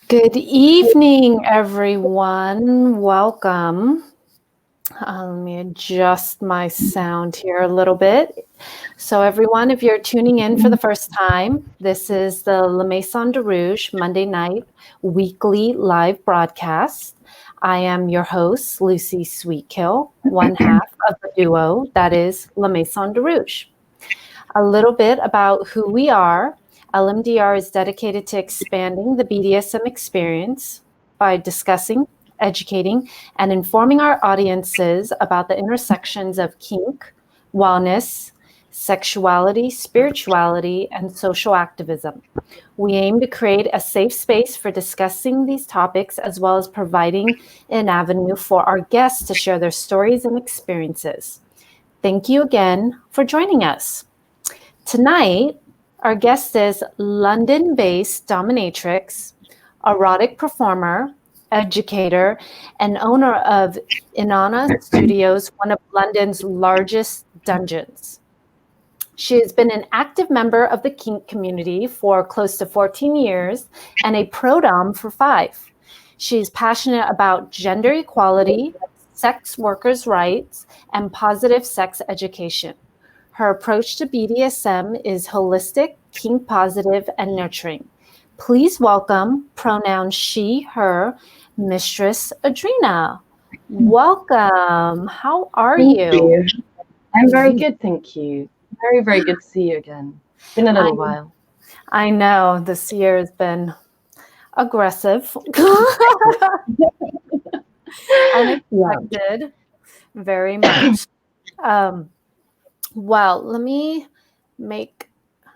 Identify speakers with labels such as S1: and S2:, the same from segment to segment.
S1: Good evening, everyone. Welcome. Let me adjust my sound here a little bit. So everyone, if you're tuning in for the first time, this is the La Maison de Rouge Monday night weekly live broadcast. I am your host, Lucy Sweetkill, one half of the duo that is La Maison de Rouge. A little bit about who we are. LMDR is dedicated to expanding the BDSM experience by discussing, educating, and informing our audiences about the intersections of kink, wellness, sexuality, spirituality, and social activism. We aim to create a safe space for discussing these topics as well as providing an avenue for our guests to share their stories and experiences. Thank you again for joining us. Tonight, our guest is London-based dominatrix, erotic performer, educator, and owner of Inanna Studios, one of London's largest dungeons. She has been an active member of the kink community for close to 14 years and a Pro-Domme for 5. She is passionate about gender equality, sex workers' rights, and positive sex education. Her approach to BDSM is holistic, kink positive, and nurturing. Please welcome pronoun she, her, Mistress Adreena. Welcome. How are you?
S2: I'm very good, thank you. Very, very good to see you again. It's been a little while.
S1: I know this year has been aggressive. Unexpected, very much. Well, let me make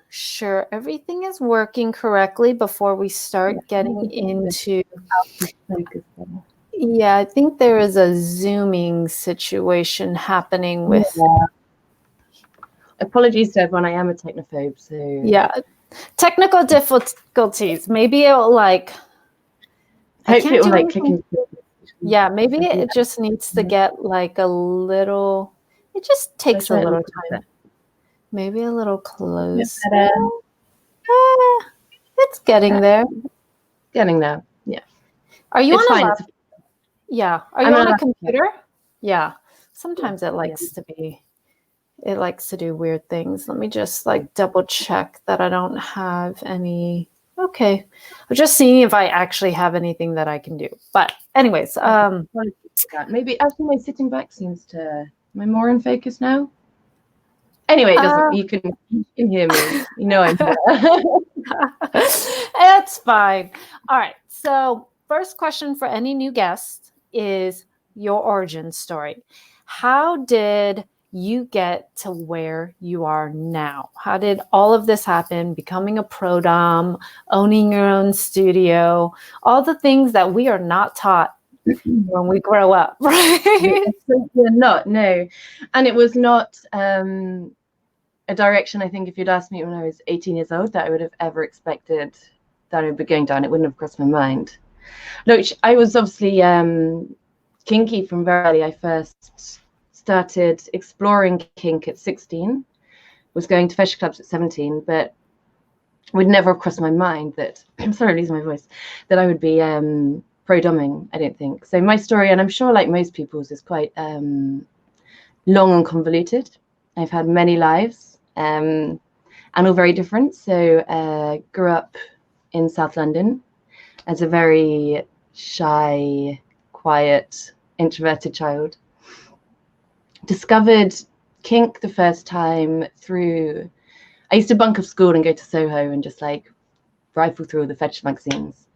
S1: sure everything is working correctly before we start getting into. Yeah, I think there is a zooming situation happening with.
S2: Apologies to everyone, I am a technophobe, so.
S1: Yeah, technical difficulties. Maybe it'll
S2: Hopefully it will kick in.
S1: Yeah, maybe it just needs to get like a little. It just takes a little time. Maybe a little close. It's getting there.
S2: Getting there, yeah.
S1: Are you on a laptop? Yeah. Are you on a computer? Yeah. Sometimes it likes to do weird things. Let me just double check that I don't have any. Okay. I'm just seeing if I actually have anything that I can do. But anyways,
S2: maybe actually my sitting back seems to. Am I more in focus now? Anyway, it doesn't. You can hear me. You know I'm here.
S1: It's fine. All right. So first question for any new guest is your origin story. How did you get to where you are now? How did all of this happen? Becoming a Pro-Domme, owning your own studio, all the things that we are not taught when we grow up, right?
S2: We're not, no. And it was not a direction, I think, if you'd asked me when I was 18 years old, that I would have ever expected that I would be going down. It wouldn't have crossed my mind. No, I was obviously kinky from very early. I first started exploring kink at 16, was going to fetish clubs at 17, but would never have crossed my mind that, I'm sorry, I'm losing my voice, that I would be pro-domming, I don't think. So my story, and I'm sure like most people's, is quite long and convoluted. I've had many lives and all very different. So grew up in South London as a very shy, quiet, introverted child. Discovered kink the first time through, I used to bunk off school and go to Soho and just rifle through all the fetish magazines,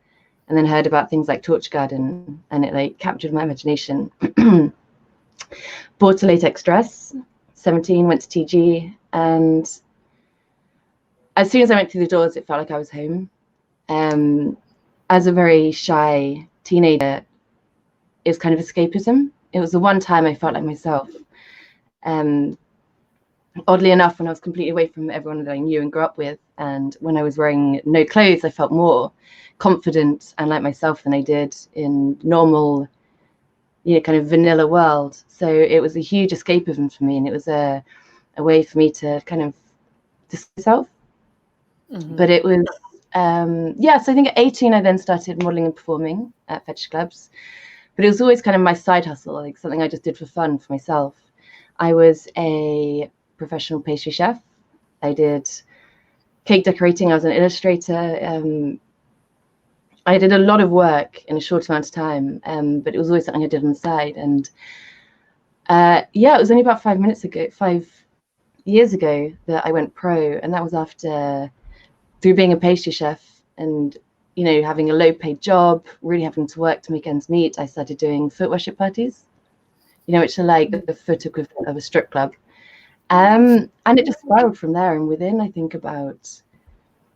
S2: and then heard about things like Torture Garden, and it captured my imagination. Bought a latex dress, 17, went to TG, and as soon as I went through the doors, it felt like I was home. As a very shy teenager, it was kind of escapism. It was the one time I felt like myself. Oddly enough, when I was completely away from everyone that I knew and grew up with, and when I was wearing no clothes, I felt more confident and like myself than I did in normal, kind of vanilla world. So it was a huge escapism for me, and it was a way for me to kind of discover myself. Mm-hmm. But it was yeah, so I think at 18 I then started modeling and performing at fetish clubs, but it was always kind of my side hustle, like something I just did for fun for myself. I was a professional pastry chef. I did cake decorating. I was an illustrator. I did a lot of work in a short amount of time, but it was always something I did on the side. And yeah, it was only about 5 years ago that I went pro, and that was after, through being a pastry chef and, you know, having a low-paid job, really having to work to make ends meet, I started doing foot worship parties, you know, which are like the foot equivalent of a strip club. And it just spiraled from there. And within, I think, about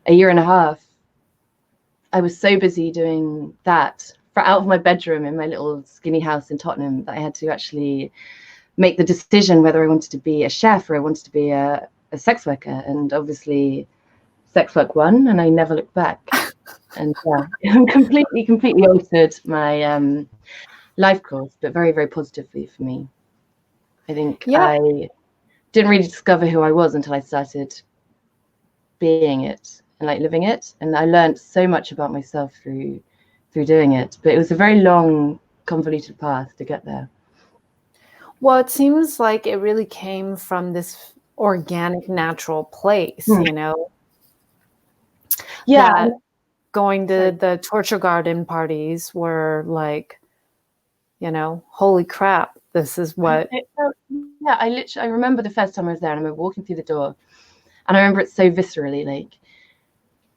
S2: a year and a half, I was so busy doing that out of my bedroom in my little skinny house in Tottenham that I had to actually make the decision whether I wanted to be a chef or I wanted to be a sex worker. And obviously sex work won, and I never looked back. And yeah, completely altered my life course, but very, very positively for me. I think I didn't really discover who I was until I started being it and like living it. And I learned so much about myself through doing it. But it was a very long, convoluted path to get there.
S1: Well, it seems like it really came from this organic, natural place, you know?
S2: Yeah.
S1: That going to the torture garden parties were like, you know, holy crap, this is what.
S2: Yeah, I remember the first time I was there, and I remember walking through the door, and I remember it so viscerally, like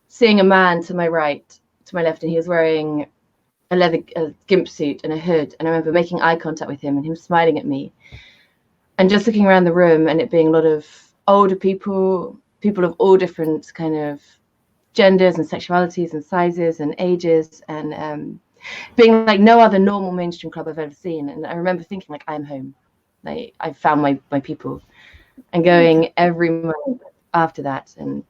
S2: seeing a man to my right, to my left, and he was wearing a gimp suit and a hood, and I remember making eye contact with him and him smiling at me, and just looking around the room and it being a lot of older people of all different kind of genders and sexualities and sizes and ages, and being like no other normal mainstream club I've ever seen. And I remember thinking, like, I'm home, like I found my people, and going every month after that. And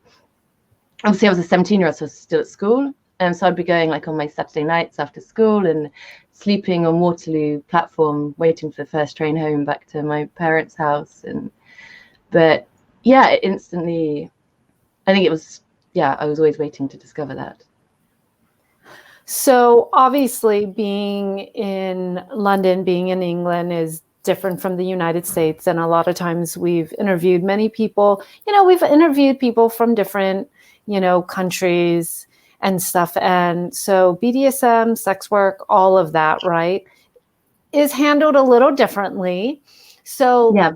S2: obviously I was a 17-year-old, so I was still at school, and so I'd be going like on my Saturday nights after school and sleeping on Waterloo platform, waiting for the first train home back to my parents' house. But yeah, it instantly, I think it was, yeah, I was always waiting to discover that.
S1: So obviously being in London, being in England is different from the United States. And a lot of times we've interviewed many people, you know, we've interviewed people from different, you know, countries and stuff. And so BDSM, sex work, all of that, right, is handled a little differently. So,
S2: yeah.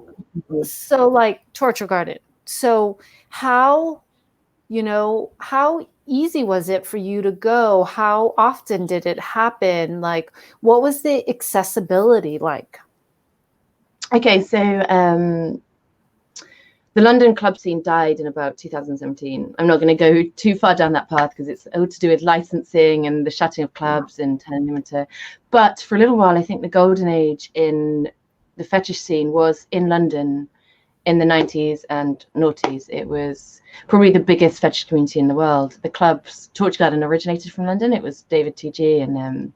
S1: So like torture garden. So how, you know, how easy was it for you to go? How often did it happen? Like, what was the accessibility like?
S2: Okay, so the London club scene died in about 2017. I'm not going to go too far down that path because it's all to do with licensing and the shutting of clubs and turning them into. But for a little while, I think the golden age in the fetish scene was in London in the 90s and noughties. It was probably the biggest fetish community in the world. The clubs, Torture Garden originated from London. It was David TG and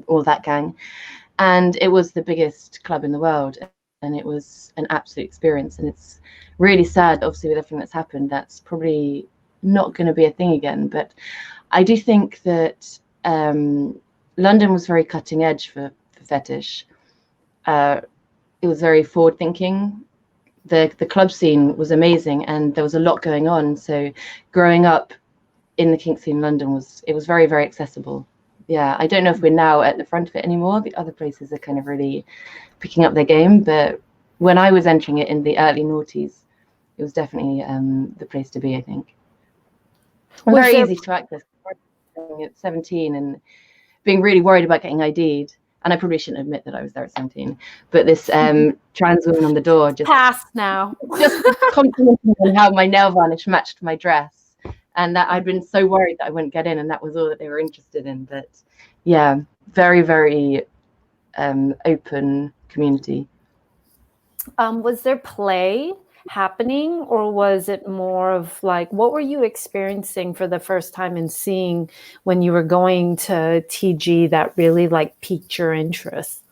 S2: all that gang. And it was the biggest club in the world. And it was an absolute experience. And it's really sad, obviously, with everything that's happened, that's probably not going to be a thing again. But I do think that London was very cutting edge for fetish. It was very forward thinking. The club scene was amazing, and there was a lot going on. So growing up in the kink scene in London was very, very accessible. Yeah, I don't know if we're now at the front of it anymore. The other places are kind of really picking up their game, but when I was entering it in the early noughties, it was definitely the place to be, I think. And very easy to access. At 17 and being really worried about getting ID'd, and I probably shouldn't admit that I was there at 17, but this trans woman on the door just
S1: past now,
S2: just complimenting on how my nail varnish matched my dress, and that I'd been so worried that I wouldn't get in, and that was all that they were interested in. But yeah, very, very open community.
S1: Was there play happening, or was it more of like, what were you experiencing for the first time and seeing when you were going to TG that really like piqued your interest?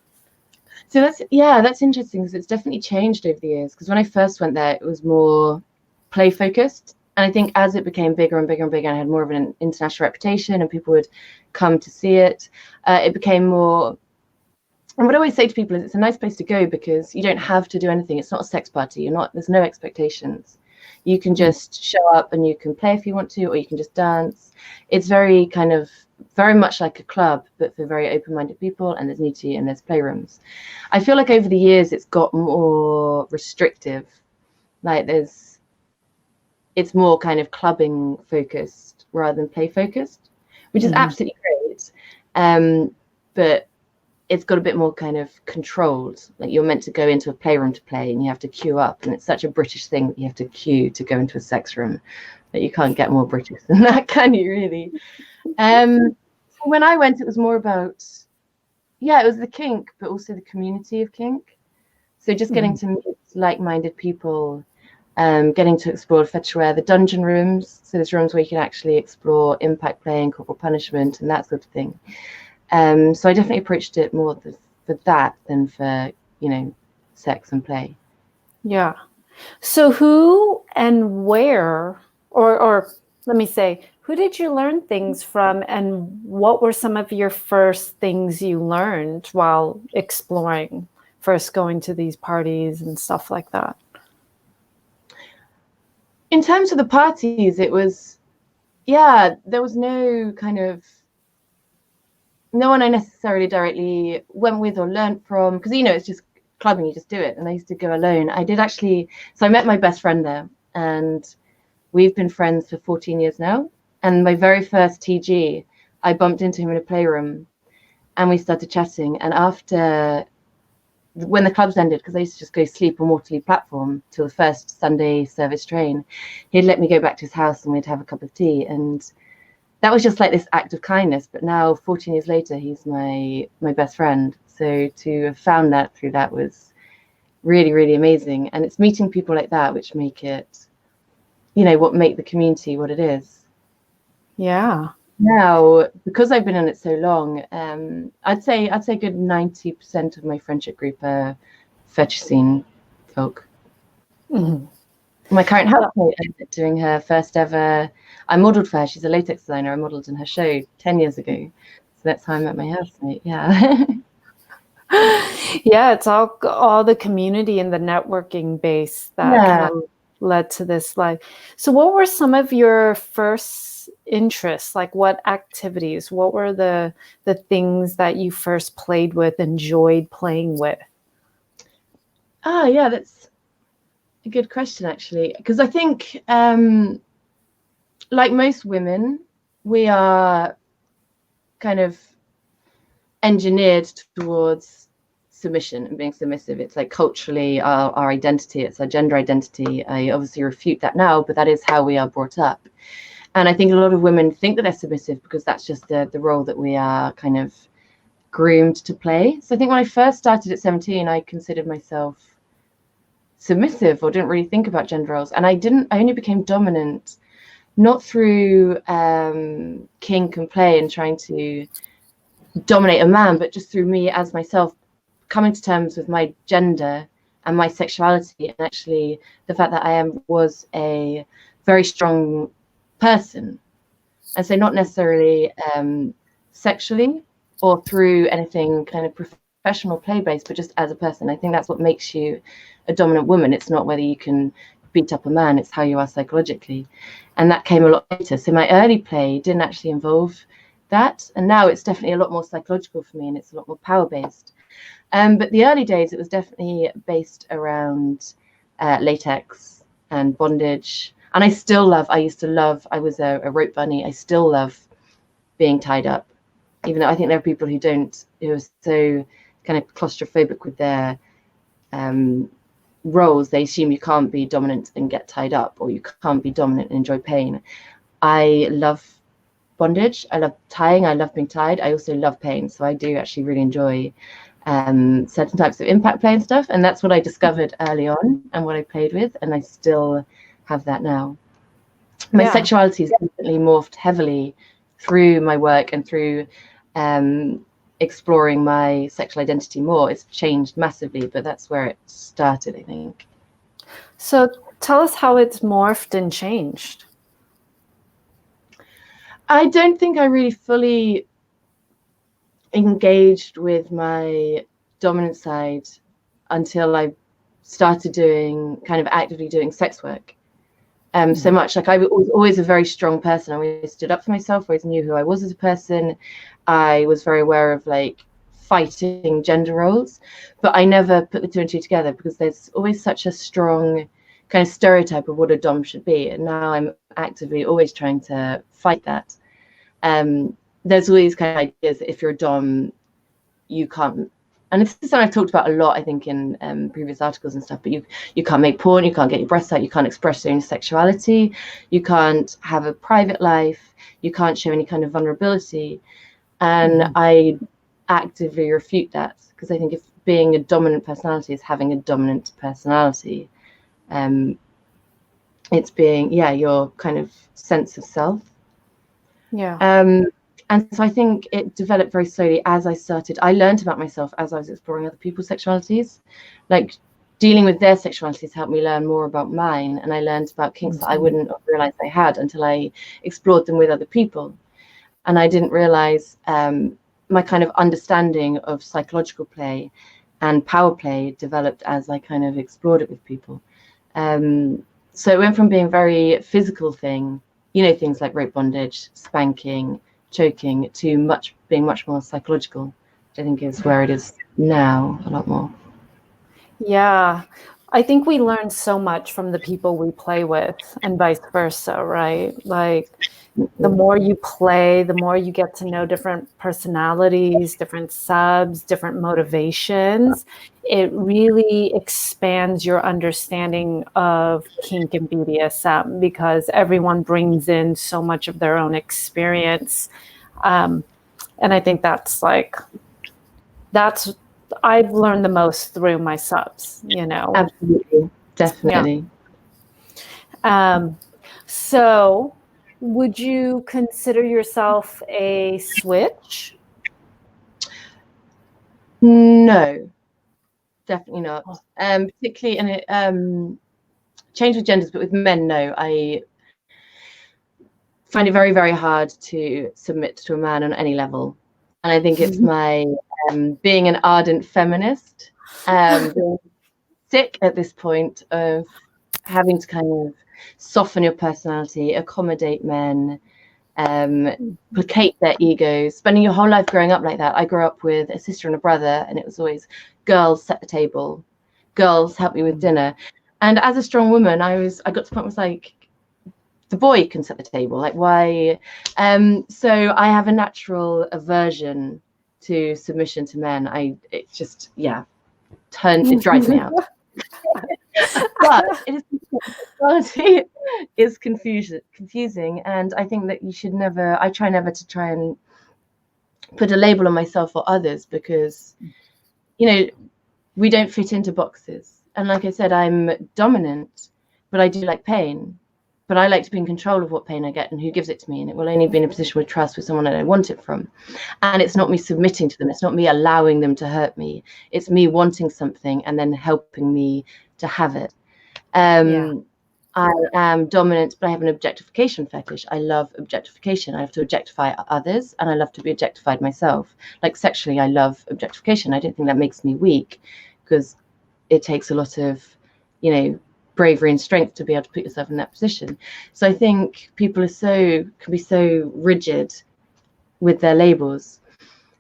S2: So that's interesting because it's definitely changed over the years. Because when I first went there, it was more play focused. And I think as it became bigger and bigger and bigger, and I had more of an international reputation and people would come to see it, it became more. And what I always say to people is it's a nice place to go because you don't have to do anything. It's not a sex party. There's no expectations. You can just show up and you can play if you want to, or you can just dance. It's very much like a club, but for very open-minded people, and there's nudity and there's playrooms. I feel like over the years it's got more restrictive. Like it's more kind of clubbing focused rather than play focused, which is absolutely great. But it's got a bit more kind of controlled. Like you're meant to go into a playroom to play and you have to queue up, and it's such a British thing that you have to queue to go into a sex room that you can't get more British than that, can you really? When I went, it was more about, it was the kink, but also the community of kink. So just getting to meet like-minded people, getting to explore fetishware, the dungeon rooms. So there's rooms where you can actually explore impact play and corporal punishment and that sort of thing. So I definitely approached it more for that than for, sex and play.
S1: Yeah. So who and where, or let me say, who did you learn things from, and what were some of your first things you learned while exploring, first going to these parties and stuff like that?
S2: In terms of the parties, it was, there was no one I necessarily directly went with or learned from, because, it's just clubbing, you just do it. And I used to go alone. So I met my best friend there, and we've been friends for 14 years now. And my very first TG, I bumped into him in a playroom and we started chatting. And when the clubs ended, because I used to just go sleep on Waterloo platform till the first Sunday service train, he'd let me go back to his house and we'd have a cup of tea. And that was just like this act of kindness. But now, 14 years later, he's my best friend. So to have found that through that was really, really amazing. And it's meeting people like that which make it, what make the community what it is.
S1: Yeah.
S2: Now, because I've been in it so long, I'd say a good 90% of my friendship group are fetish scene folk. My current housemate ended up doing her first ever. I modelled for her. She's a latex designer. I modelled in her show 10 years ago. So that's how I met my housemate. Yeah.
S1: Yeah, it's all the community and the networking base that kind of led to this life. So what were some of your first interests? Like what activities? What were the things that you first played with, enjoyed playing with?
S2: Yeah, that's a good question, actually. Because I think, like most women, we are kind of engineered towards submission and being submissive. It's like culturally our identity, it's our gender identity. I obviously refute that now, but that is how we are brought up. And I think a lot of women think that they're submissive because that's just the role that we are kind of groomed to play. So I think when I first started at 17, I considered myself submissive or didn't really think about gender roles. And I only became dominant, not through kink and play and trying to dominate a man, but just through me as myself coming to terms with my gender and my sexuality, and actually the fact that I was a very strong person. And so not necessarily sexually or through anything kind of professional play based, but just as a person. I think that's what makes you a dominant woman. It's not whether you can beat up a man, it's how you are psychologically. And that came a lot later. So my early play didn't actually involve that, and now it's definitely a lot more psychological for me, and it's a lot more power based. But the early days, it was definitely based around latex and bondage. And I used to love, I was a rope bunny. I still love being tied up, even though I think there are people who are so kind of claustrophobic with their roles. They assume you can't be dominant and get tied up, or you can't be dominant and enjoy pain. I love bondage. I love tying. I love being tied. I also love pain. So I do actually really enjoy certain types of impact play and stuff. And that's what I discovered early on and what I played with. And I still have that now. My sexuality has definitely morphed heavily through my work and through exploring my sexual identity more. It's changed massively, but that's where it started, I think.
S1: So tell us how it's morphed and changed.
S2: I don't think I really fully engaged with my dominant side until I started kind of actively doing sex work. So much like I was always a very strong person. I always stood up for myself, always knew who I was as a person. I was very aware of like fighting gender roles, but I never put the two and two together because there's always such a strong kind of stereotype of what a dom should be. And now I'm actively always trying to fight that. There's all these kind of ideas that if you're a dom, you can't, and this is something I've talked about a lot, I think, in previous articles and stuff, but you can't make porn, you can't get your breasts out, you can't express your own sexuality, you can't have a private life, you can't show any kind of vulnerability. And I actively refute that, because I think if being a dominant personality is having a dominant personality, it's being, your kind of sense of self.
S1: Yeah.
S2: And so I think it developed very slowly as I learned about myself as I was exploring other people's sexualities. Like dealing with their sexualities helped me learn more about mine. And I learned about kinks that I wouldn't have realized I had until I explored them with other people. And I didn't realize my kind of understanding of psychological play and power play developed as I kind of explored it with people. So it went from being a very physical thing, things like rope bondage, spanking, choking, to being much more psychological, which I think is where it is now a lot more.
S1: Yeah. I think we learn so much from the people we play with and vice versa, right? Like the more you play, the more you get to know different personalities, different subs, different motivations. It really expands your understanding of kink and BDSM because everyone brings in so much of their own experience. And I think I've learned the most through my subs,
S2: Absolutely. Definitely.
S1: Yeah. So would you consider yourself a switch?
S2: No, definitely not. Particularly, and it change with genders, but with men, no. I find it very, very hard to submit to a man on any level. And I think it's my being an ardent feminist, sick at this point of having to kind of soften your personality, accommodate men, placate their egos, spending your whole life growing up like that. I grew up with a sister and a brother, and it was always girls set the table, girls help me with dinner. And as a strong woman, I got to the point where it was like, the boy can set the table, like why? So I have a natural aversion to submission to men. It drives me out. But sexuality is confusing, and I think that I try never to try and put a label on myself or others, because we don't fit into boxes. And like I said, I'm dominant, but I do like pain. But I like to be in control of what pain I get and who gives it to me. And it will only be in a position with trust with someone that I want it from. And it's not me submitting to them. It's not me allowing them to hurt me. It's me wanting something and then helping me to have it. I am dominant, but I have an objectification fetish. I love objectification. I have to objectify others, and I love to be objectified myself. Like sexually, I love objectification. I don't think that makes me weak, because it takes a lot of, bravery and strength to be able to put yourself in that position. So I think people can be so rigid with their labels.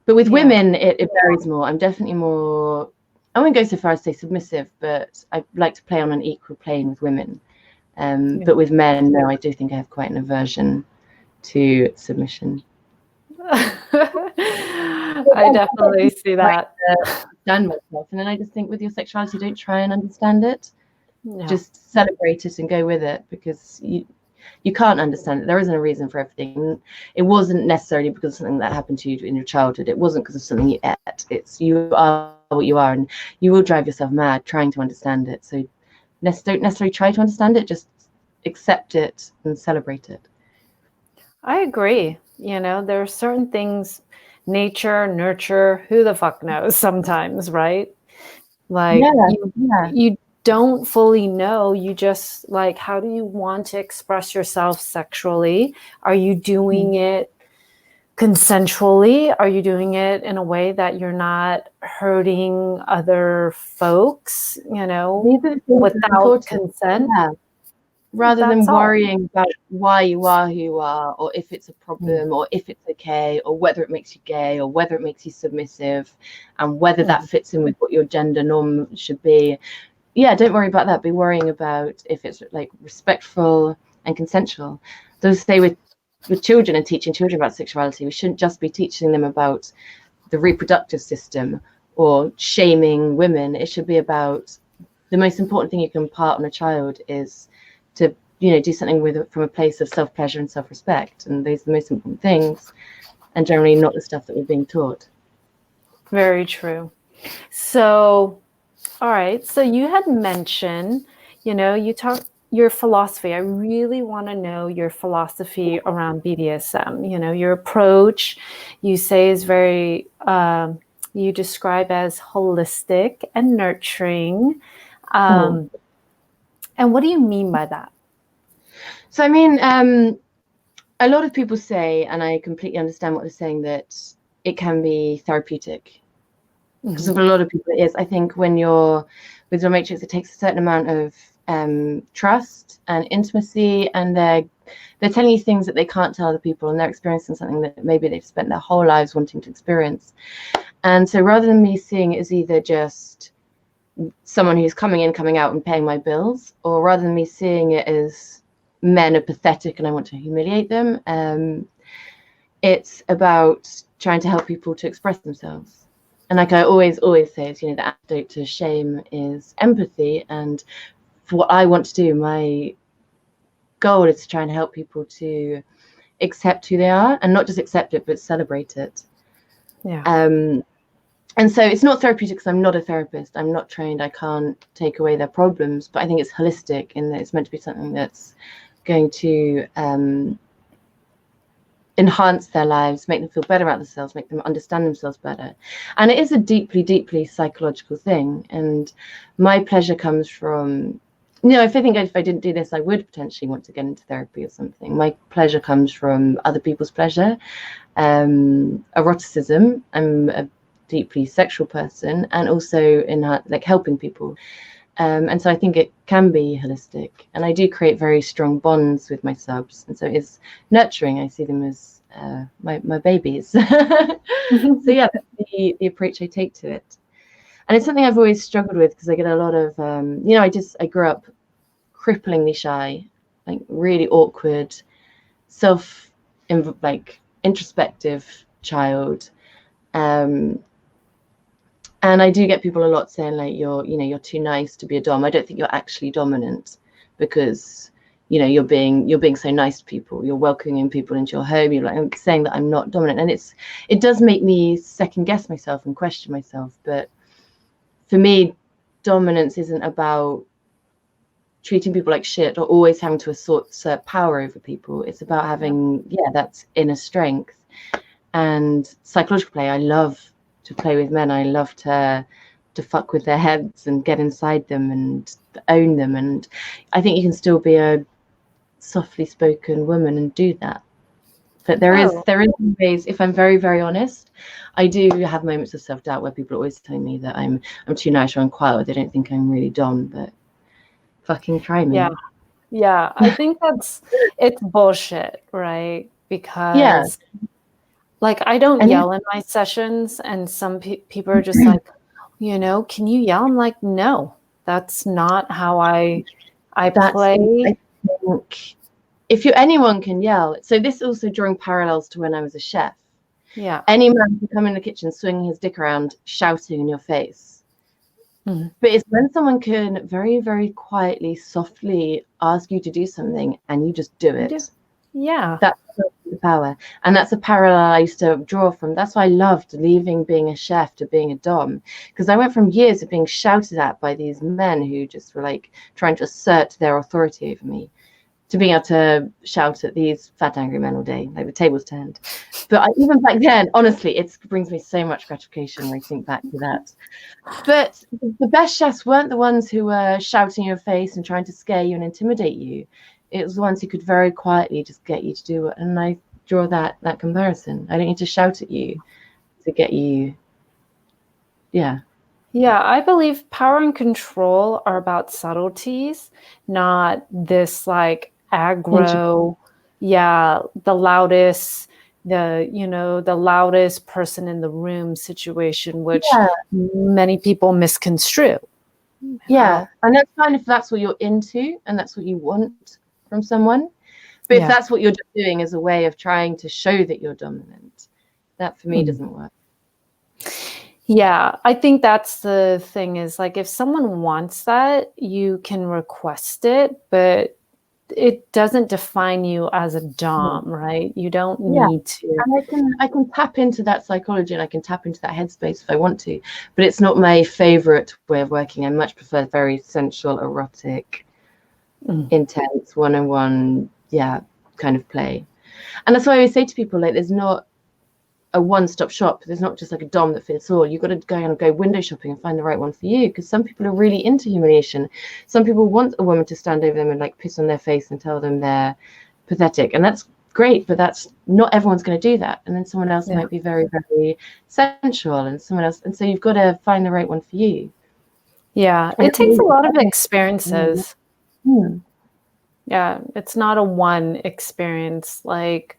S2: But with women, it varies more. I'm definitely more, I wouldn't go so far as to say submissive, but I like to play on an equal plane with women. But with men, no, I do think I have quite an aversion to submission.
S1: I definitely see that.
S2: Understand myself, and then I just think with your sexuality, don't try and understand it. Just celebrate it and go with it, because you can't understand it. There isn't a reason for everything. It wasn't necessarily because of something that happened to you in your childhood. It wasn't because of something you ate. It's you are what you are, and you will drive yourself mad trying to understand it. So don't necessarily try to understand it, just accept it and celebrate it.
S1: I agree. There are certain things, nature, nurture, who the fuck knows sometimes, right? Like don't fully know. You just like, how do you want to express yourself sexually? Are you doing it consensually? Are you doing it in a way that you're not hurting other folks, without consent?
S2: Yeah. Rather than
S1: That's all.
S2: worrying about why you are who you are, or if it's a problem, or if it's okay, or whether it makes you gay, or whether it makes you submissive, and whether that fits in with what your gender norm should be. Yeah, don't worry about that. Be worrying about if it's like respectful and consensual. Those say with children and teaching children about sexuality, we shouldn't just be teaching them about the reproductive system or shaming women. It should be about the most important thing you can impart on a child is to do something from a place of self-pleasure and self-respect, and those are the most important things, and generally not the stuff that we're being taught.
S1: Very true. So all right. So you had mentioned, you talk your philosophy. I really want to know your philosophy around BDSM. Your approach, you say, is very, you describe as holistic and nurturing. And what do you mean by that?
S2: So, I mean, a lot of people say, and I completely understand what they're saying, that it can be therapeutic. Because for a lot of people it is. I think when you're with dominatrix, it takes a certain amount of trust and intimacy, and they're telling you things that they can't tell other people, and they're experiencing something that maybe they've spent their whole lives wanting to experience. And so rather than me seeing it as either just someone who's coming in, coming out and paying my bills, or rather than me seeing it as men are pathetic and I want to humiliate them, it's about trying to help people to express themselves. And like I always say, is, the antidote to shame is empathy. And for what I want to do, my goal is to try and help people to accept who they are, and not just accept it, but celebrate it.
S1: Yeah.
S2: And so it's not therapeutic because I'm not a therapist. I'm not trained. I can't take away their problems. But I think it's holistic in that it's meant to be something that's going to enhance their lives, make them feel better about themselves, make them understand themselves better. And it is a deeply, deeply psychological thing. And my pleasure comes from, if I didn't do this, I would potentially want to get into therapy or something. My pleasure comes from other people's pleasure. Eroticism, I'm a deeply sexual person, and also in like helping people. And so I think it can be holistic, and I do create very strong bonds with my subs, and so it's nurturing. I see them as my babies. So yeah, that's the approach I take to it, and it's something I've always struggled with because I get a lot of I grew up cripplingly shy, like really awkward, introspective child. And I do get people a lot saying like, you're too nice to be a dom. I don't think you're actually dominant because, you're being so nice to people. You're welcoming people into your home. You're like saying that I'm not dominant. And it does make me second guess myself and question myself. But for me, dominance isn't about treating people like shit or always having to assert power over people. It's about having, that's inner strength and psychological play. I love to play with men. I love to fuck with their heads and get inside them and own them. And I think you can still be a softly spoken woman and do that. But there is ways, if I'm very, very honest, I do have moments of self-doubt where people are always telling me that I'm too nice or I'm quiet, or they don't think I'm really dom, but fucking try me.
S1: Yeah, I think it's bullshit, right? Because like I don't yell in my sessions, and some people are just like, can you yell? I'm like, no, that's not how I play.
S2: I think if anyone can yell. So this also drawing parallels to when I was a chef.
S1: Yeah.
S2: Any man can come in the kitchen swinging his dick around, shouting in your face. But it's when someone can very, very quietly, softly ask you to do something and you just do it.
S1: Yeah.
S2: That's the power. And that's a parallel I used to draw from. That's why I loved leaving being a chef to being a dom. Because I went from years of being shouted at by these men who just were like trying to assert their authority over me to being able to shout at these fat angry men all day, like the tables turned. But even back then, honestly, it brings me so much gratification when I think back to that. But the best chefs weren't the ones who were shouting in your face and trying to scare you and intimidate you. It was the ones who could very quietly just get you to do it. And I draw that comparison. I don't need to shout at you to get you. Yeah.
S1: Yeah, I believe power and control are about subtleties, not this like aggro, the loudest, the loudest person in the room situation, which many people misconstrue.
S2: Yeah, and that's fine if that's what you're into and that's what you want from someone. But if that's what you're just doing as a way of trying to show that you're dominant, that for me doesn't work.
S1: Yeah, I think that's the thing is like if someone wants that, you can request it, but it doesn't define you as a dom, right? You don't need to.
S2: And I can tap into that psychology and I can tap into that headspace if I want to, but it's not my favorite way of working. I much prefer very sensual, erotic, intense, one-on-one, kind of play. And that's why I always say to people, like, there's not a one-stop shop. There's not just like a dom that fits all. You've got to go window shopping and find the right one for you, because some people are really into humiliation. Some people want a woman to stand over them and like piss on their face and tell them they're pathetic, and that's great, but that's not everyone's going to do that. And then someone else might be very, very sensual, and someone else, and so you've got to find the right one for you.
S1: Yeah, it takes a lot of experiences. Yeah, it's not a one experience. Like,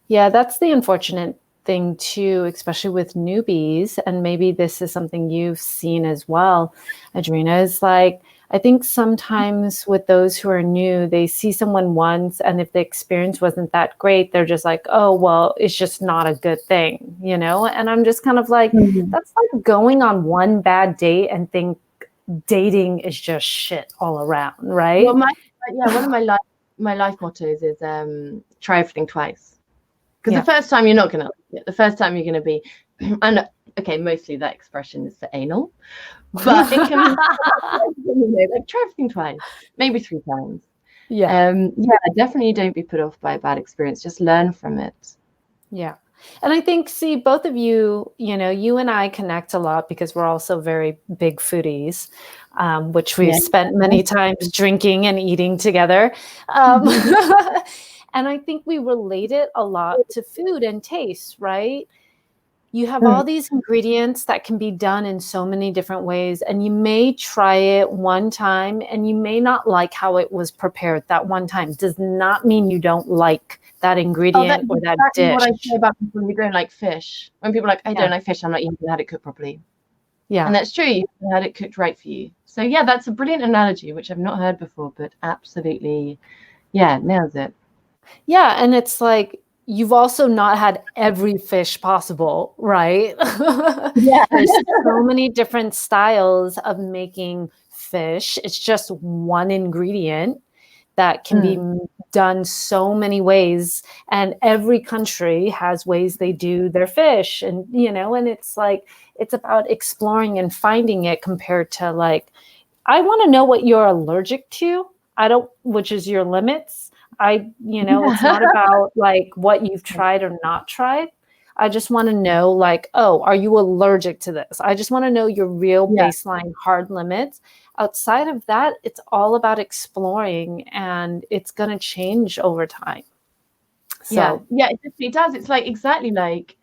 S1: that's the unfortunate thing too, especially with newbies, and maybe this is something you've seen as well, Adreena, is like, I think sometimes with those who are new, they see someone once, and if the experience wasn't that great, they're just like, oh, well, it's just not a good thing, And I'm just kind of like, that's like going on one bad date and think dating is just shit all around, right?
S2: Well, one of my life mottos is try everything twice. Because the first time you're not going to like it. The first time you're going to be, and okay, mostly that expression is for anal, but it can be like try everything twice, maybe 3 times. Definitely don't be put off by a bad experience. Just learn from it.
S1: Yeah. And I think, see, both of you, you and I connect a lot because we're also very big foodies, which we've spent many times drinking and eating together. And I think we relate it a lot to food and taste, right? You have all these ingredients that can be done in so many different ways, and you may try it one time and you may not like how it was prepared that one time. Does not mean you don't like that ingredient or that dish.
S2: What I say about people who don't like fish. When people are like, I don't like fish, I'm not even had it cooked properly. Yeah. And that's true. You had it cooked right for you. So that's a brilliant analogy, which I've not heard before, but absolutely, nails it.
S1: Yeah, and it's like, you've also not had every fish possible, right? There's so many different styles of making fish. It's just one ingredient that can be done so many ways, and every country has ways they do their fish, and and it's like, it's about exploring and finding it, compared to like, I want to know what you're allergic to, which is your limits. It's not about like what you've tried or not tried. I just want to know, like, oh, are you allergic to this? I just want to know your real baseline hard limits. Outside of that, it's all about exploring, and it's going to change over time. So
S2: it definitely does. It's like, exactly like,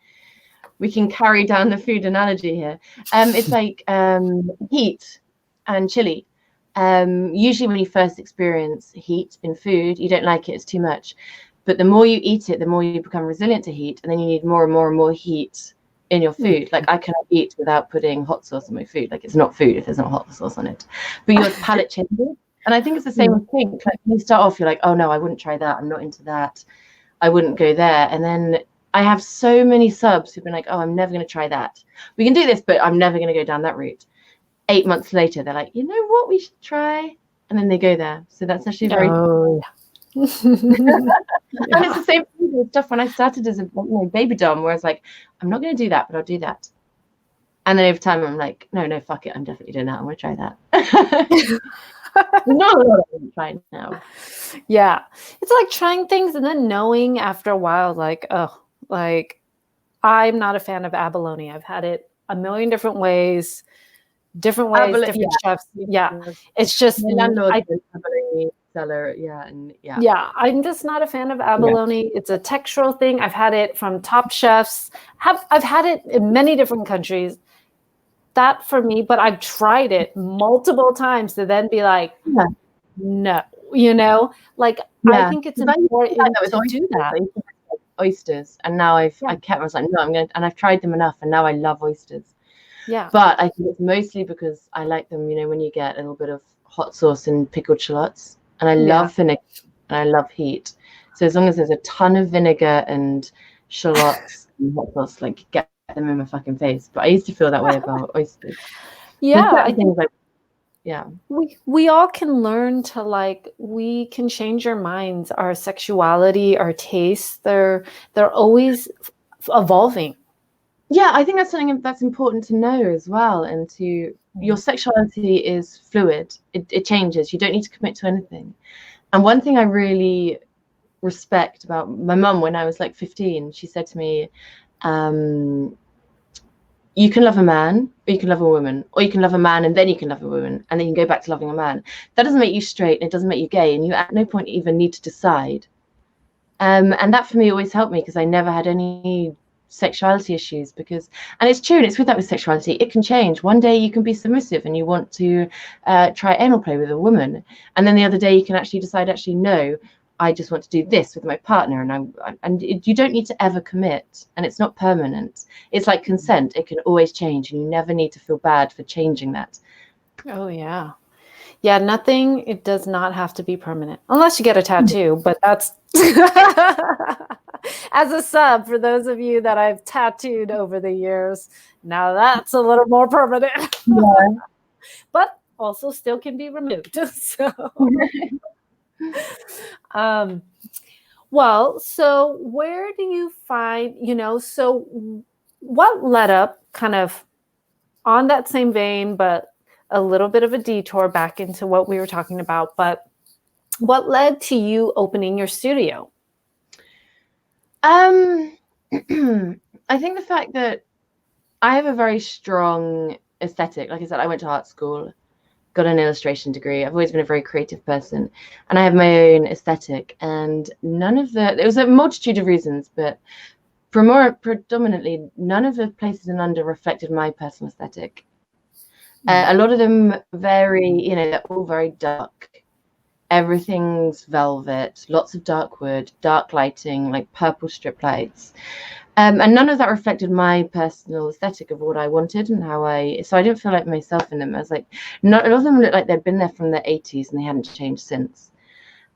S2: we can carry down the food analogy here. It's like heat and chili. Usually when you first experience heat in food, you don't like it, it's too much. But the more you eat it, the more you become resilient to heat, and then you need more and more and more heat in your food. Like, I cannot eat without putting hot sauce on my food. Like, it's not food if there's not hot sauce on it. But your palate changes. And I think it's the same with kink. Like, when you start off, you're like, oh no, I wouldn't try that, I'm not into that, I wouldn't go there. And then I have so many subs who've been like, oh, I'm never going to try that. We can do this, but I'm never going to go down that route. 8 months later, they're like, you know what, we should try, and then they go there. So that's actually very and it's the same thing with stuff when I started as a baby dom, where I was like, I'm not going to do that, but I'll do that. And then over time I'm like, no, fuck it, I'm definitely doing that, I want to try that. No, I won't try it now.
S1: Yeah. It's like trying things and then knowing after a while, like, oh, like I'm not a fan of abalone. I've had it a million different ways, different chefs. Yeah. It's just,
S2: My landlord's an abalone seller, and
S1: yeah, I'm just not a fan of abalone. It's a textural thing. I've had it from top chefs. I've had it in many different countries. That for me, but I've tried it multiple times to then be like, no, like I think it's important to do that.
S2: Oysters, and now I was like, no, I'm gonna, and I've tried them enough, and now I love oysters.
S1: Yeah.
S2: But I think it's mostly because I like them, when you get a little bit of hot sauce and pickled shallots, and I love vinegar and I love heat. So as long as there's a ton of vinegar and shallots and hot sauce, like get them in my fucking face. But I used to feel that way about oysters.
S1: Yeah, I think we all can learn to, like, we can change our minds, our sexuality, our tastes. They're always evolving.
S2: Yeah, I think that's something that's important to know as well. And your sexuality is fluid. It changes. You don't need to commit to anything. And one thing I really respect about my mum, when I was like 15, she said to me, you can love a man, or you can love a woman, or you can love a man and then you can love a woman, and then you can go back to loving a man. That doesn't make you straight, and it doesn't make you gay, and you at no point even need to decide. And that for me always helped me, because I never had any sexuality issues, and it's true, and it's with that with sexuality, it can change. One day you can be submissive and you want to try anal play with a woman, and then the other day you can actually decide, no, I just want to do this with my partner, and you don't need to ever commit, and it's not permanent. It's like consent. It can always change, and you never need to feel bad for changing that.
S1: Oh yeah. Yeah, nothing, it does not have to be permanent unless you get a tattoo, but that's as a sub, for those of you that I've tattooed over the years, now that's a little more permanent. But also still can be removed. So well, so where do you find, so what led up, kind of on that same vein, but a little bit of a detour back into what we were talking about, but what led to you opening your studio?
S2: I think the fact that I have a very strong aesthetic. Like I said, I went to art school, got an illustration degree. I've always been a very creative person, and I have my own aesthetic, and there was a multitude of reasons, but predominantly, none of the places in London reflected my personal aesthetic. A lot of them they're all very dark. Everything's velvet, lots of dark wood, dark lighting, like purple strip lights. And none of that reflected my personal aesthetic of what I wanted and so I didn't feel like myself in them. I was like, a lot of them looked like they'd been there from the 80s and they hadn't changed since.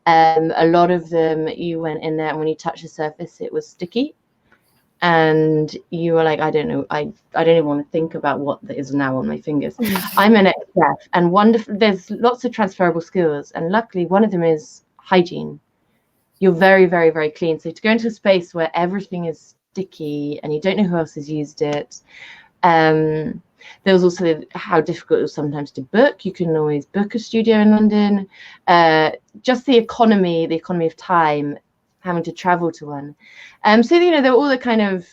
S2: A lot of them, you went in there and when you touched the surface, it was sticky. And you were like, I don't know, I don't even want to think about what is now on my fingers. I'm an ex-chef, and there's lots of transferable skills, and luckily one of them is hygiene. You're very, very, very clean. So to go into a space where everything is sticky and you don't know who else has used it. There was also how difficult it was sometimes to book. You can always book a studio in London. Just the economy of time, having to travel to one. So there were all the kind of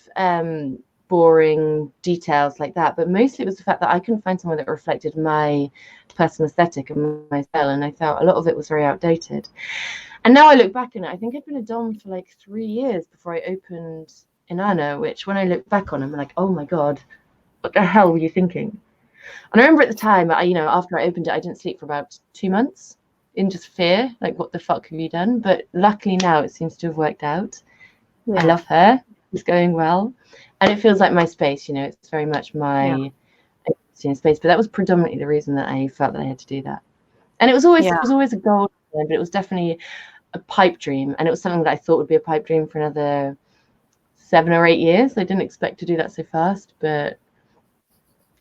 S2: boring details like that, but mostly it was the fact that I couldn't find someone that reflected my personal aesthetic and my style, and I felt a lot of it was very outdated. And now I look back on it, I think I'd been a dom for like 3 years before I opened Inanna, which when I look back on, I'm like, oh my god, what the hell were you thinking? And I remember at the time, after I opened it, I didn't sleep for about 2 months in just fear, like, what the fuck have you done? But luckily now it seems to have worked out. Yeah. I love her. It's going well. And it feels like my space, it's very much my space. But that was predominantly the reason that I felt that I had to do that. And it was always a goal, but it was definitely a pipe dream. And it was something that I thought would be a pipe dream for another 7 or 8 years. I didn't expect to do that so fast, but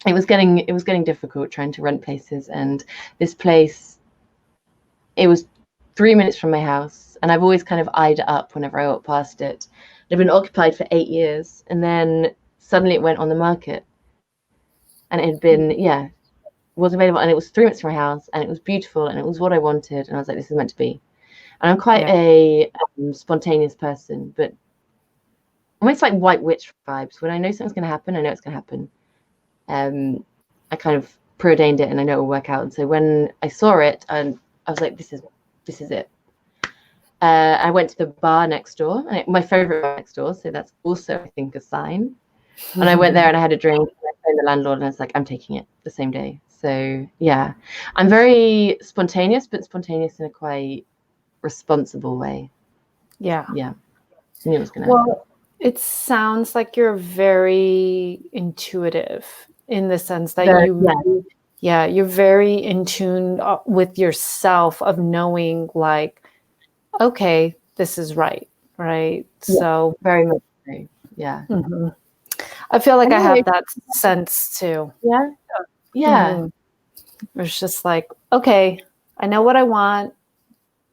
S2: it was getting difficult trying to rent places. And this place, it was 3 minutes from my house, and I've always kind of eyed it up whenever I walk past it. It had been occupied for 8 years, and then suddenly it went on the market, and it had been was available, and it was 3 minutes from my house, and it was beautiful, and it was what I wanted, and I was like, this is meant to be. And I'm quite a spontaneous person, but almost like white witch vibes. When I know something's going to happen, I know it's going to happen. I kind of preordained it and I know it will work out. And so when I saw it, and I was like, this is it. I went to the bar next door, and my favorite bar next door. So that's also, I think, a sign. And I went there and I had a drink. And I phoned the landlord and I was like, I'm taking it the same day. So yeah, I'm very spontaneous, but spontaneous in a quite responsible way.
S1: Yeah.
S2: I knew it was going to happen.
S1: It sounds like you're very intuitive in the sense that you're very in tune with yourself of knowing like, okay, this is right. So
S2: very much so. Yeah.
S1: Mm-hmm. I feel like I have that sense too.
S2: Yeah.
S1: Mm-hmm. It's just like, okay, I know what I want.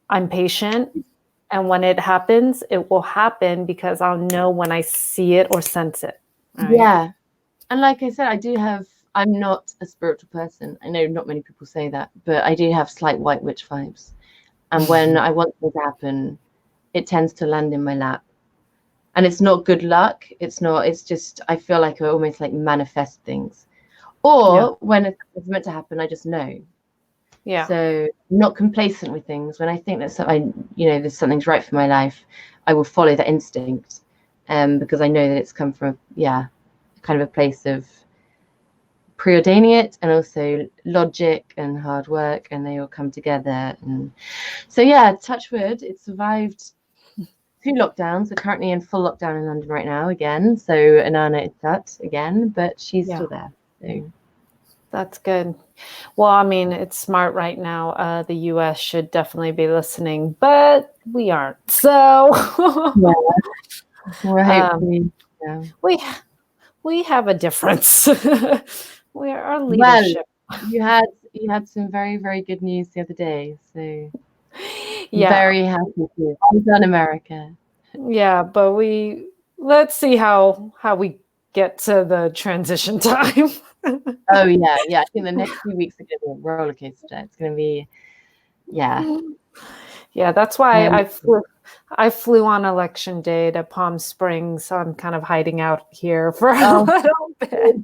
S1: I'm patient. And when it happens, it will happen because I'll know when I see it or sense it. Right?
S2: Yeah. And like I said, I'm not a spiritual person. I know not many people say that, but I do have slight white witch vibes. And when I want something to happen, it tends to land in my lap. And it's not good luck. It's just, I feel like I almost like manifest things. Or when it's meant to happen, I just know.
S1: Yeah.
S2: So I'm not complacent with things. When I think that there's something's right for my life, I will follow that instinct. Because I know that it's come from kind of a place of preordaining it and also logic and hard work, and they all come together. And so touch wood, it survived 2 lockdowns. We're currently in full lockdown in London right now again. So Inanna is that again, but she's still there. So
S1: that's good. Well, I mean, it's smart right now. The US should definitely be listening, but we aren't. So
S2: we're hopefully
S1: we have a difference. We are our leadership.
S2: Well, you had some very, very good news the other day. So very happy to. Well done, America.
S1: Yeah, but let's see how we get to the transition time.
S2: Oh yeah. I think the next few weeks are going to be a roller coaster. It's going to be,
S1: Yeah, that's why I flew on election day to Palm Springs, so I'm kind of hiding out here for a little bit.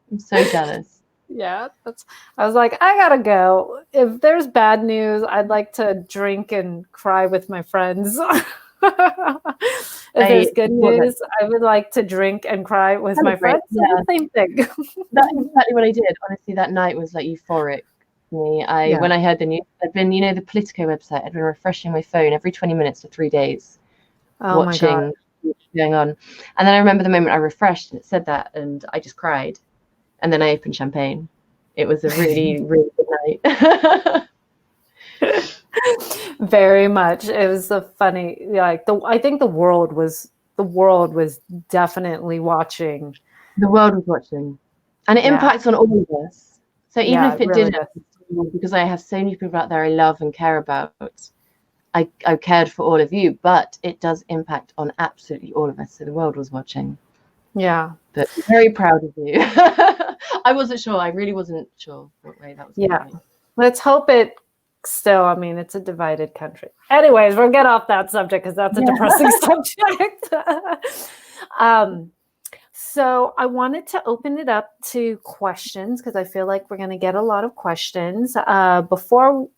S2: I'm so jealous.
S1: Yeah, I was like, I gotta go. If there's bad news, I'd like to drink and cry with my friends. If there's good news, I would like to drink and cry with my friends. Yeah. Same thing.
S2: That's exactly what I did. Honestly, that night was like euphoric for me. When I heard the news, I'd been, the Politico website, I'd been refreshing my phone every 20 minutes for 3 days, watching what's going on. And then I remember the moment I refreshed and it said that, and I just cried. And then I opened champagne. It was a really, really good night.
S1: Very much. It was a funny, I think the world was definitely watching.
S2: The world was watching. And it impacts on all of us. So even if it didn't, because I have so many people out there I love and care about, I cared for all of you, but it does impact on absolutely all of us. So the world was watching.
S1: Yeah.
S2: But I'm very proud of you. I wasn't sure. I really wasn't sure what way that was going to be.
S1: Let's hope it still, I mean, it's a divided country. Anyways, we'll get off that subject because that's a depressing subject. So I wanted to open it up to questions because I feel like we're going to get a lot of questions before,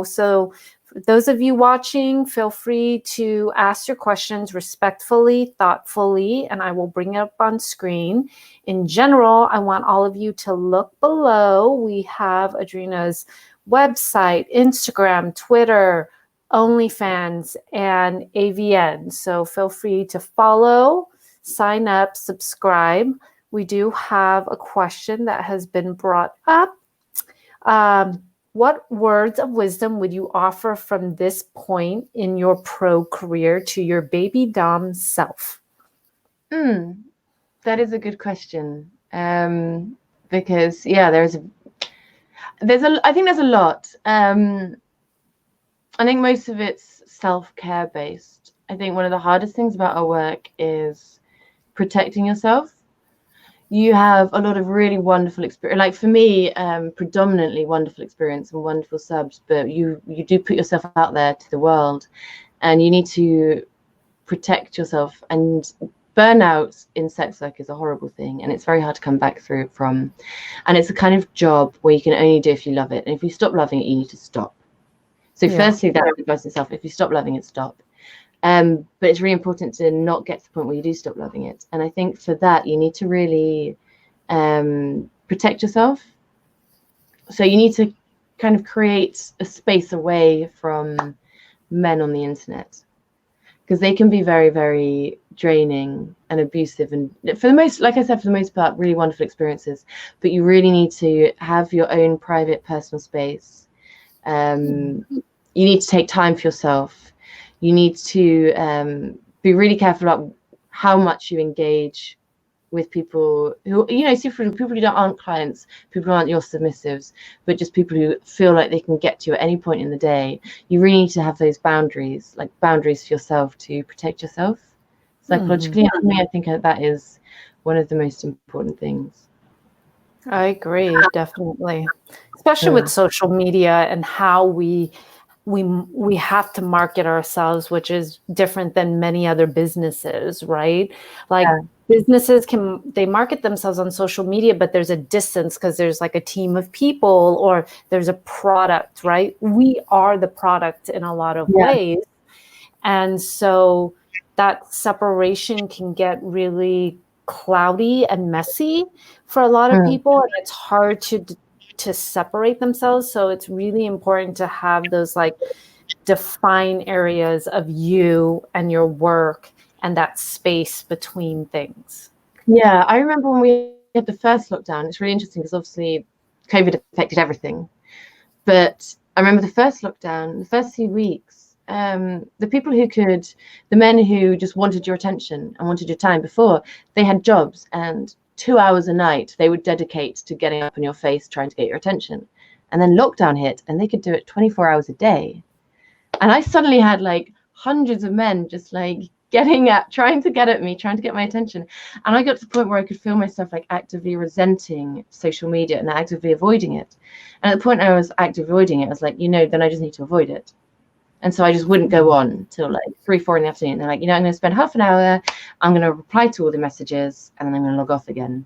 S1: so for those of you watching, feel free to ask your questions respectfully, thoughtfully, and I will bring it up on screen. In general, I want all of you to look below. We have Adreena's website, Instagram, Twitter, OnlyFans, and AVN. So feel free to follow, sign up, subscribe. We do have a question that has been brought up. What words of wisdom would you offer from this point in your pro career to your baby dom self?
S2: That is a good question. Because I think there's a lot. I think most of it's self-care based. I think one of the hardest things about our work is protecting yourself. you have a lot of really wonderful experience. Like for me, predominantly wonderful experience and wonderful subs, but you do put yourself out there to the world, and you need to protect yourself. And burnout in sex work is a horrible thing, and it's very hard to come back from. And it's a kind of job where you can only do if you love it, and if you stop loving it, you need to stop. So firstly, that advice itself: if you stop loving it, stop. But it's really important to not get to the point where you do stop loving it. And I think for that, you need to really protect yourself. So you need to kind of create a space away from men on the internet, because they can be very, very draining and abusive. And for the most, like I said, for the most part, really wonderful experiences. But you really need to have your own private, personal space. You need to take time for yourself. You need to be really careful about how much you engage with people who, you know, people who aren't clients, people who aren't your submissives, but just people who feel like they can get to you at any point in the day. You really need to have those boundaries, like boundaries for yourself to protect yourself psychologically. And I think that is one of the most important things.
S1: I agree, definitely, especially with social media and how we have to market ourselves, which is different than many other businesses, right? Like businesses they market themselves on social media, but there's a distance because there's like a team of people or there's a product, right? We are the product in a lot of ways. And so that separation can get really cloudy and messy for a lot of people, and it's hard to separate themselves. So it's really important to have those like define areas of you and your work and that space between things.
S2: Yeah, I remember when we had the first lockdown. It's really interesting because obviously COVID affected everything. But I remember the first lockdown, the first few weeks, the people who could, the men who just wanted your attention and wanted your time before, they had jobs, and 2 hours a night they would dedicate to getting up in your face, trying to get your attention. And then lockdown hit and they could do it 24 hours a day. And I suddenly had like hundreds of men just like trying to get at me, trying to get my attention. And I got to the point where I could feel myself like actively resenting social media and actively avoiding it. And at the point I was actively avoiding it, I was like, you know, then I just need to avoid it. And so I just wouldn't go on till like 3, 4 in the afternoon. They're like, you know, I'm going to spend half an hour. I'm going to reply to all the messages and then I'm going to log off again.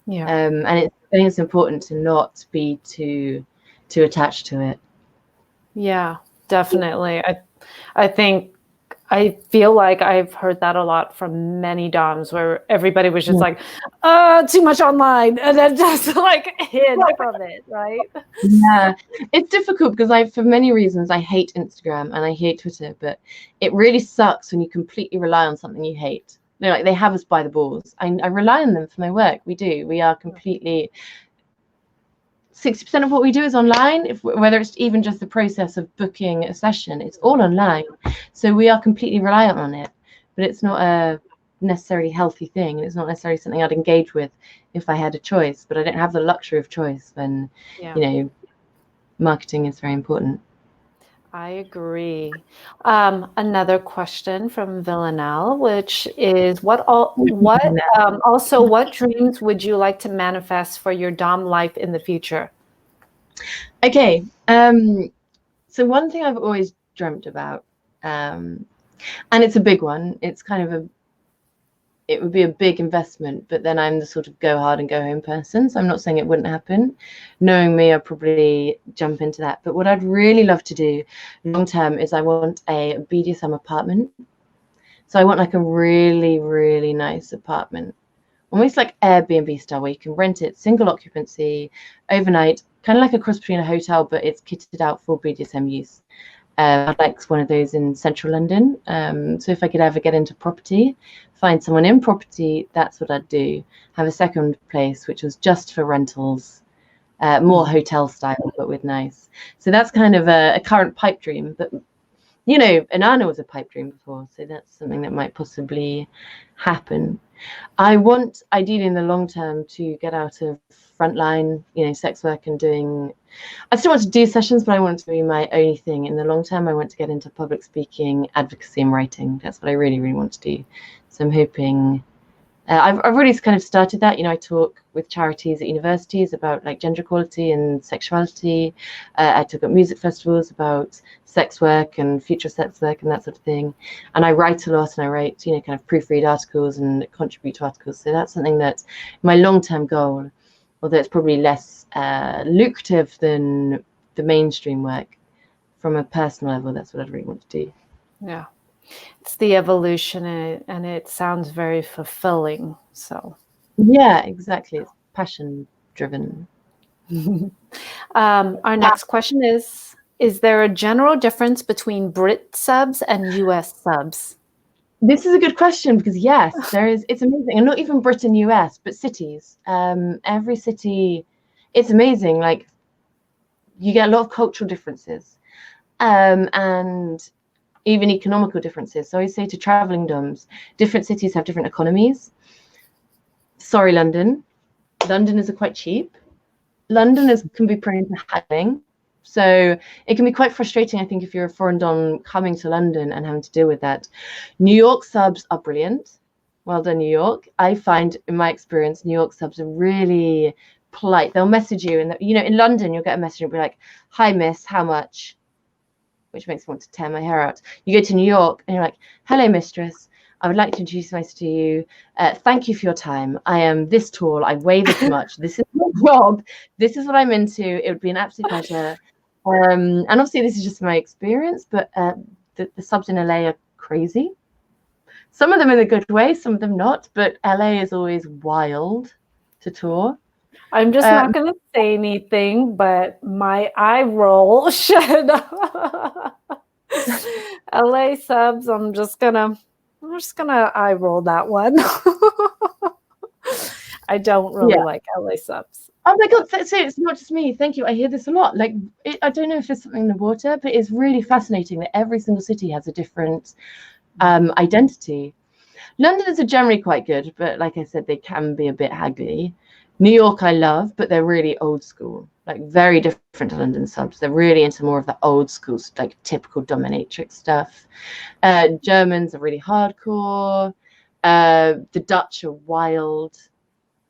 S1: Yeah.
S2: And I think it's important to not be too attached to it.
S1: Yeah, definitely. I feel like I've heard that a lot from many DOMs where everybody was just like, too much online, and then just like hid from it, right?
S2: Yeah, it's difficult because for many reasons, I hate Instagram and I hate Twitter, but it really sucks when you completely rely on something you hate. They're like, they have us by the balls. I rely on them for my work. We do. We are completely... 60% of what we do is online, whether it's even just the process of booking a session, it's all online. So we are completely reliant on it, but it's not a necessarily healthy thing. It's not necessarily something I'd engage with if I had a choice, but I don't have the luxury of choice when, you know, marketing is very important.
S1: I agree. Another question from Villanelle, which is also what dreams would you like to manifest for your Dom life in the future?
S2: Okay. So one thing I've always dreamt about, and it's a big one. It's kind of it would be a big investment, but then I'm the sort of go hard and go home person. So I'm not saying it wouldn't happen. Knowing me, I'd probably jump into that. But what I'd really love to do long term is I want a BDSM apartment. So I want like a really, really nice apartment, almost like Airbnb style, where you can rent it single occupancy overnight, kind of like a cross between a hotel, but it's kitted out for BDSM use. I'd like one of those in central London. So if I could ever get into property, find someone in property, that's what I'd do. Have a second place, which was just for rentals, more hotel style, but with nice. So that's kind of a current pipe dream. But, you know, Inanna was a pipe dream before. So that's something that might possibly happen. I want, ideally in the long term, to get out of frontline, you know, sex work and doing... I still want to do sessions, but I want it to be my only thing. In the long term, I want to get into public speaking, advocacy and writing. That's what I really, really want to do. So I'm hoping I've already kind of started that. I talk with charities at universities about like gender equality and sexuality. I talk at music festivals about sex work and future sex work and that sort of thing. And I write a lot, and I write, kind of proofread articles and contribute to articles. So that's something that's my long-term goal, although it's probably less lucrative than the mainstream work. From a personal level, that's what I'd really want to do.
S1: Yeah. It's the evolution, and it sounds very fulfilling. So
S2: yeah, exactly. It's passion driven.
S1: Our next question is there a general difference between Brit subs and US subs?
S2: This is a good question, because yes, there is. It's amazing. And not even Britain, US, but cities. Every city, it's amazing. Like, you get a lot of cultural differences, and even economical differences. So I say to traveling doms, different cities have different economies. Sorry, London. Londoners are quite cheap. Londoners can be prone to haggling. So it can be quite frustrating, I think, if you're a foreign dom coming to London and having to deal with that. New York subs are brilliant. Well done, New York. I find, in my experience, New York subs are really polite. They'll message you, and in London, you'll get a message and be like, "Hi, miss, how much?" Which makes me want to tear my hair out. You go to New York and you're like, "Hello, mistress. I would like to introduce myself to you. Thank you for your time. I am this tall. I weigh this much. This is my job. This is what I'm into. It would be an absolute pleasure." And obviously, this is just my experience, but the subs in LA are crazy. Some of them in a good way, some of them not. But LA is always wild to tour.
S1: I'm just not going to say anything, but my eye roll should. LA subs, I'm just gonna eye roll that one. I don't really like LA subs.
S2: Oh my God, so it's not just me. Thank you. I hear this a lot. Like, I don't know if there's something in the water, but it's really fascinating that every single city has a different identity. Londoners are generally quite good, but like I said, they can be a bit haggly. New York I love, but they're really old school, like very different to London subs. They're really into more of the old school, like typical dominatrix stuff. Germans are really hardcore. The Dutch are wild,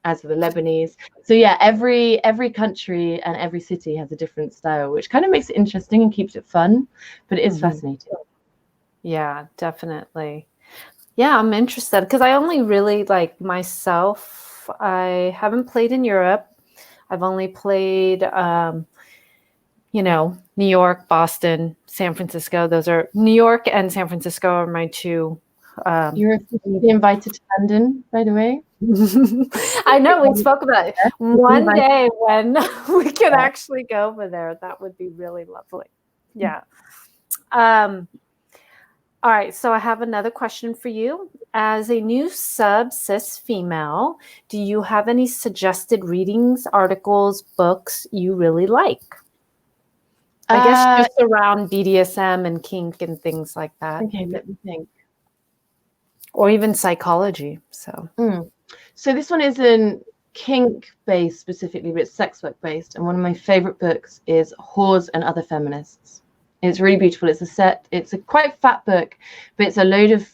S2: as for the Lebanese. So yeah, every country and every city has a different style, which kind of makes it interesting and keeps it fun, but it is fascinating.
S1: Yeah, definitely. Yeah, I'm interested because I only really like myself. I haven't played in Europe. I've only played, New York, Boston, San Francisco. Those are New York and San Francisco are my two.
S2: You're officially invited to London, by the way.
S1: I know we spoke about it. One day when we can actually go over there, that would be really lovely. Yeah. All right, so I have another question for you. As a new sub cis female, do you have any suggested readings, articles, books you really like? I guess just around BDSM and kink and things like that.
S2: Okay, let me think.
S1: Or even psychology. So
S2: this one isn't kink based specifically, but it's sex work based. And one of my favorite books is Whores and Other Feminists. It's really beautiful. It's a quite fat book, but it's a load of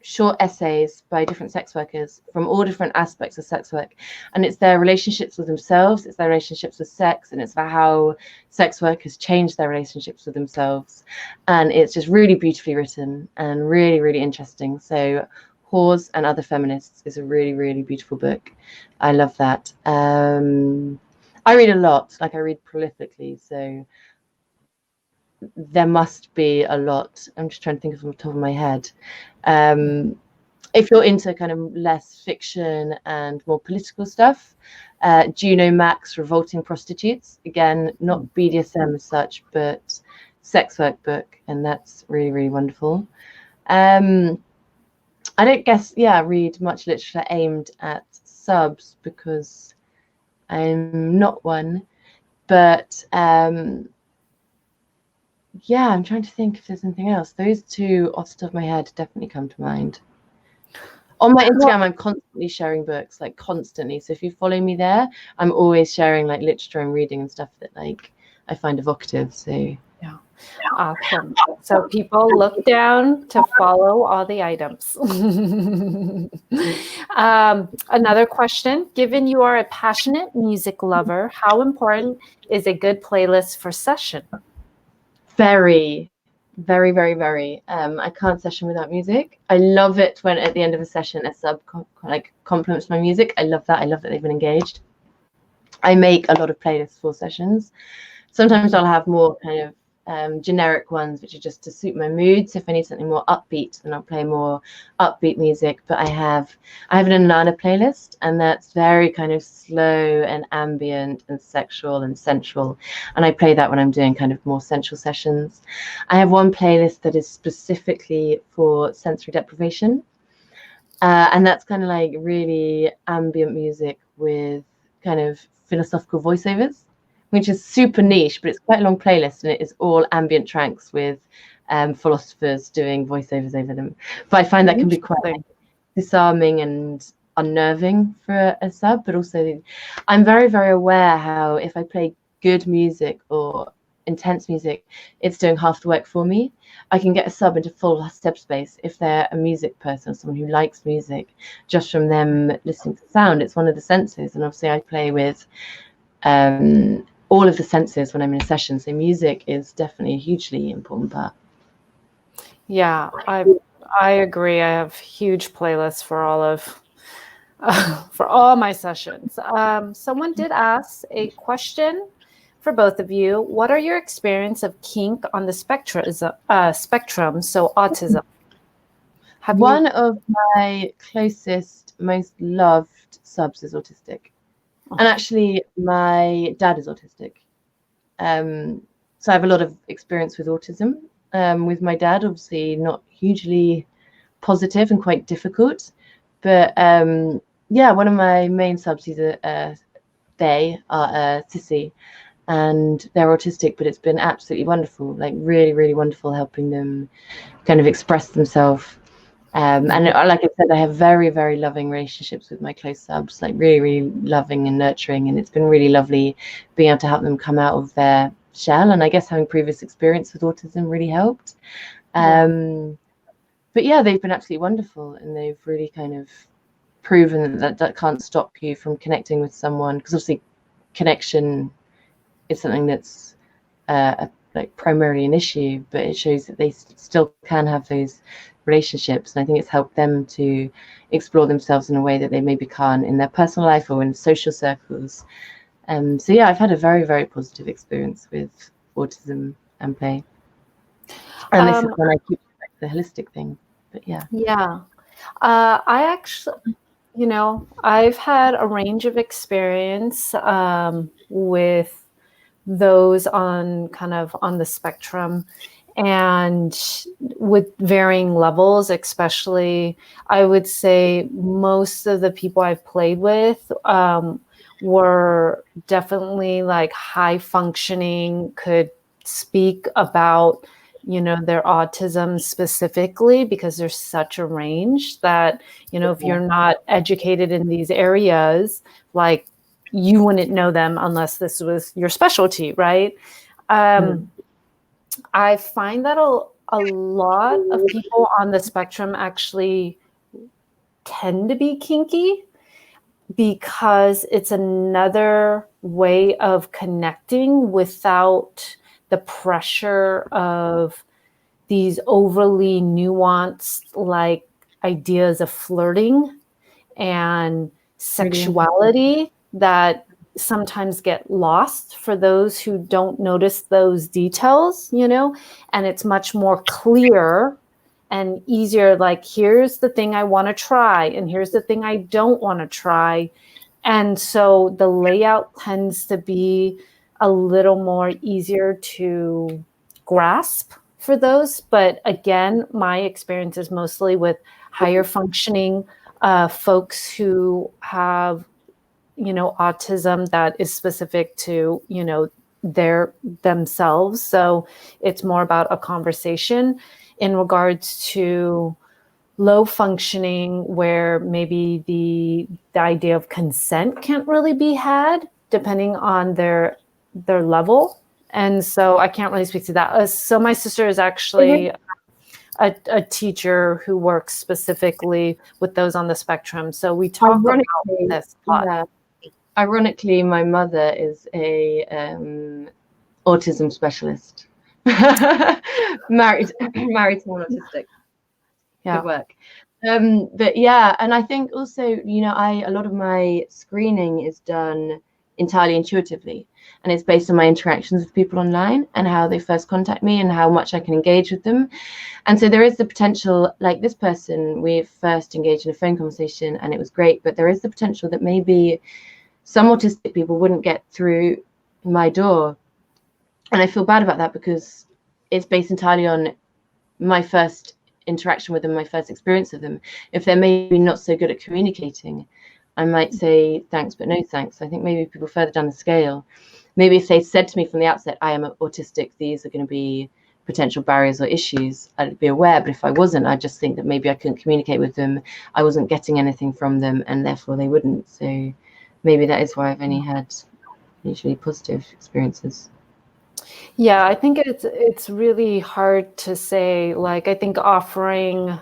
S2: short essays by different sex workers from all different aspects of sex work. And it's their relationships with themselves, it's their relationships with sex, and it's about how sex work has changed their relationships with themselves. And it's just really beautifully written and really, really interesting. So Whores and Other Feminists is a really, really beautiful book. I love that. I read a lot, like I read prolifically, so there must be a lot. I'm just trying to think of from the top of my head. If you're into kind of less fiction and more political stuff, Juno Mac's Revolting Prostitutes, again, not BDSM as such, but sex work book, and that's really, really wonderful. I don't read much literature aimed at subs because I'm not one, but yeah, I'm trying to think if there's anything else. Those two off the top of my head definitely come to mind. On my Instagram, I'm constantly sharing books, like constantly. So if you follow me there, I'm always sharing like literature I'm reading and stuff that like I find evocative. So
S1: Yeah. Awesome. So people look down to follow all the items. Another question, given you are a passionate music lover, how important is a good playlist for session?
S2: Very, very, very, very. I can't session without music. I love it when at the end of a session a sub compliments my music. I love that. I love that they've been engaged. I make a lot of playlists for sessions. Sometimes I'll have more kind of generic ones, which are just to suit my mood. So if I need something more upbeat, then I'll play more upbeat music. But I have an Inanna playlist, and that's very kind of slow and ambient and sexual and sensual. And I play that when I'm doing kind of more sensual sessions. I have one playlist that is specifically for sensory deprivation. And that's kind of like really ambient music with kind of philosophical voiceovers, which is super niche, but it's quite a long playlist, and it is all ambient tracks with philosophers doing voiceovers over them. But I find that can be quite disarming and unnerving for a sub, but also I'm very, very aware how if I play good music or intense music, it's doing half the work for me. I can get a sub into full step space if they're a music person, someone who likes music, just from them listening to sound. It's one of the senses, and obviously I play with all of the senses when I'm in a session, so music is definitely a hugely important part.
S1: Yeah, I agree. I have huge playlists for all of for all my sessions. Someone did ask a question for both of you. What are your experience of kink on the spectrum? So autism.
S2: One of my closest, most loved subs is autistic. And actually, my dad is autistic. So I have a lot of experience with autism. With my dad, obviously not hugely positive and quite difficult. But yeah, one of my main subs, they are a sissy, and they're autistic, but it's been absolutely wonderful, like really, really wonderful, helping them kind of express themselves. And like I said, I have very, very loving relationships with my close subs, like really, really loving and nurturing. And it's been really lovely being able to help them come out of their shell. And I guess having previous experience with autism really helped. But yeah, they've been absolutely wonderful, and they've really kind of proven that can't stop you from connecting with someone, because obviously connection is something that's like primarily an issue, but it shows that they still can have those relationships, and I think it's helped them to explore themselves in a way that they maybe can't in their personal life or in social circles. So yeah, I've had a very, very positive experience with autism and play, and this is when I keep the holistic thing. But yeah,
S1: I actually, I've had a range of experience with those on the spectrum, and with varying levels. Especially, I would say most of the people I've played with were definitely like high functioning, could speak about their autism specifically, because there's such a range that if you're not educated in these areas, like, you wouldn't know them unless this was your specialty, right? I find that a lot of people on the spectrum actually tend to be kinky, because it's another way of connecting without the pressure of these overly nuanced like ideas of flirting and sexuality that sometimes get lost for those who don't notice those details, and it's much more clear and easier. Like, here's the thing I want to try, and here's the thing I don't want to try. And so the layout tends to be a little more easier to grasp for those. But again, my experience is mostly with higher functioning folks who have, autism that is specific to, their themselves. So it's more about a conversation. In regards to low functioning, where maybe the idea of consent can't really be had, depending on their level And so I can't really speak to that. So my sister is actually a teacher who works specifically with those on the spectrum. So we talk about this a lot.
S2: Yeah. Ironically, my mother is a autism specialist. married to an autistic.
S1: Yeah.
S2: Good work. But yeah, and I think also, you know, a lot of my screening is done entirely intuitively, and it's based on my interactions with people online and how they first contact me and how much I can engage with them. And so there is the potential, like this person, we first engaged in a phone conversation and it was great, but there is the potential that maybe some autistic people wouldn't get through my door. And I feel bad about that because it's based entirely on my first interaction with them, my first experience of them. If they're maybe not so good at communicating, I might say thanks, but no thanks. I think maybe people further down the scale, maybe if they said to me from the outset, I am autistic, these are going to be potential barriers or issues, I'd be aware. But if I wasn't, I just think that maybe I couldn't communicate with them, I wasn't getting anything from them, and therefore they wouldn't. So maybe that is why I've only had usually positive experiences.
S1: Yeah, I think it's really hard to say. Like, I think offering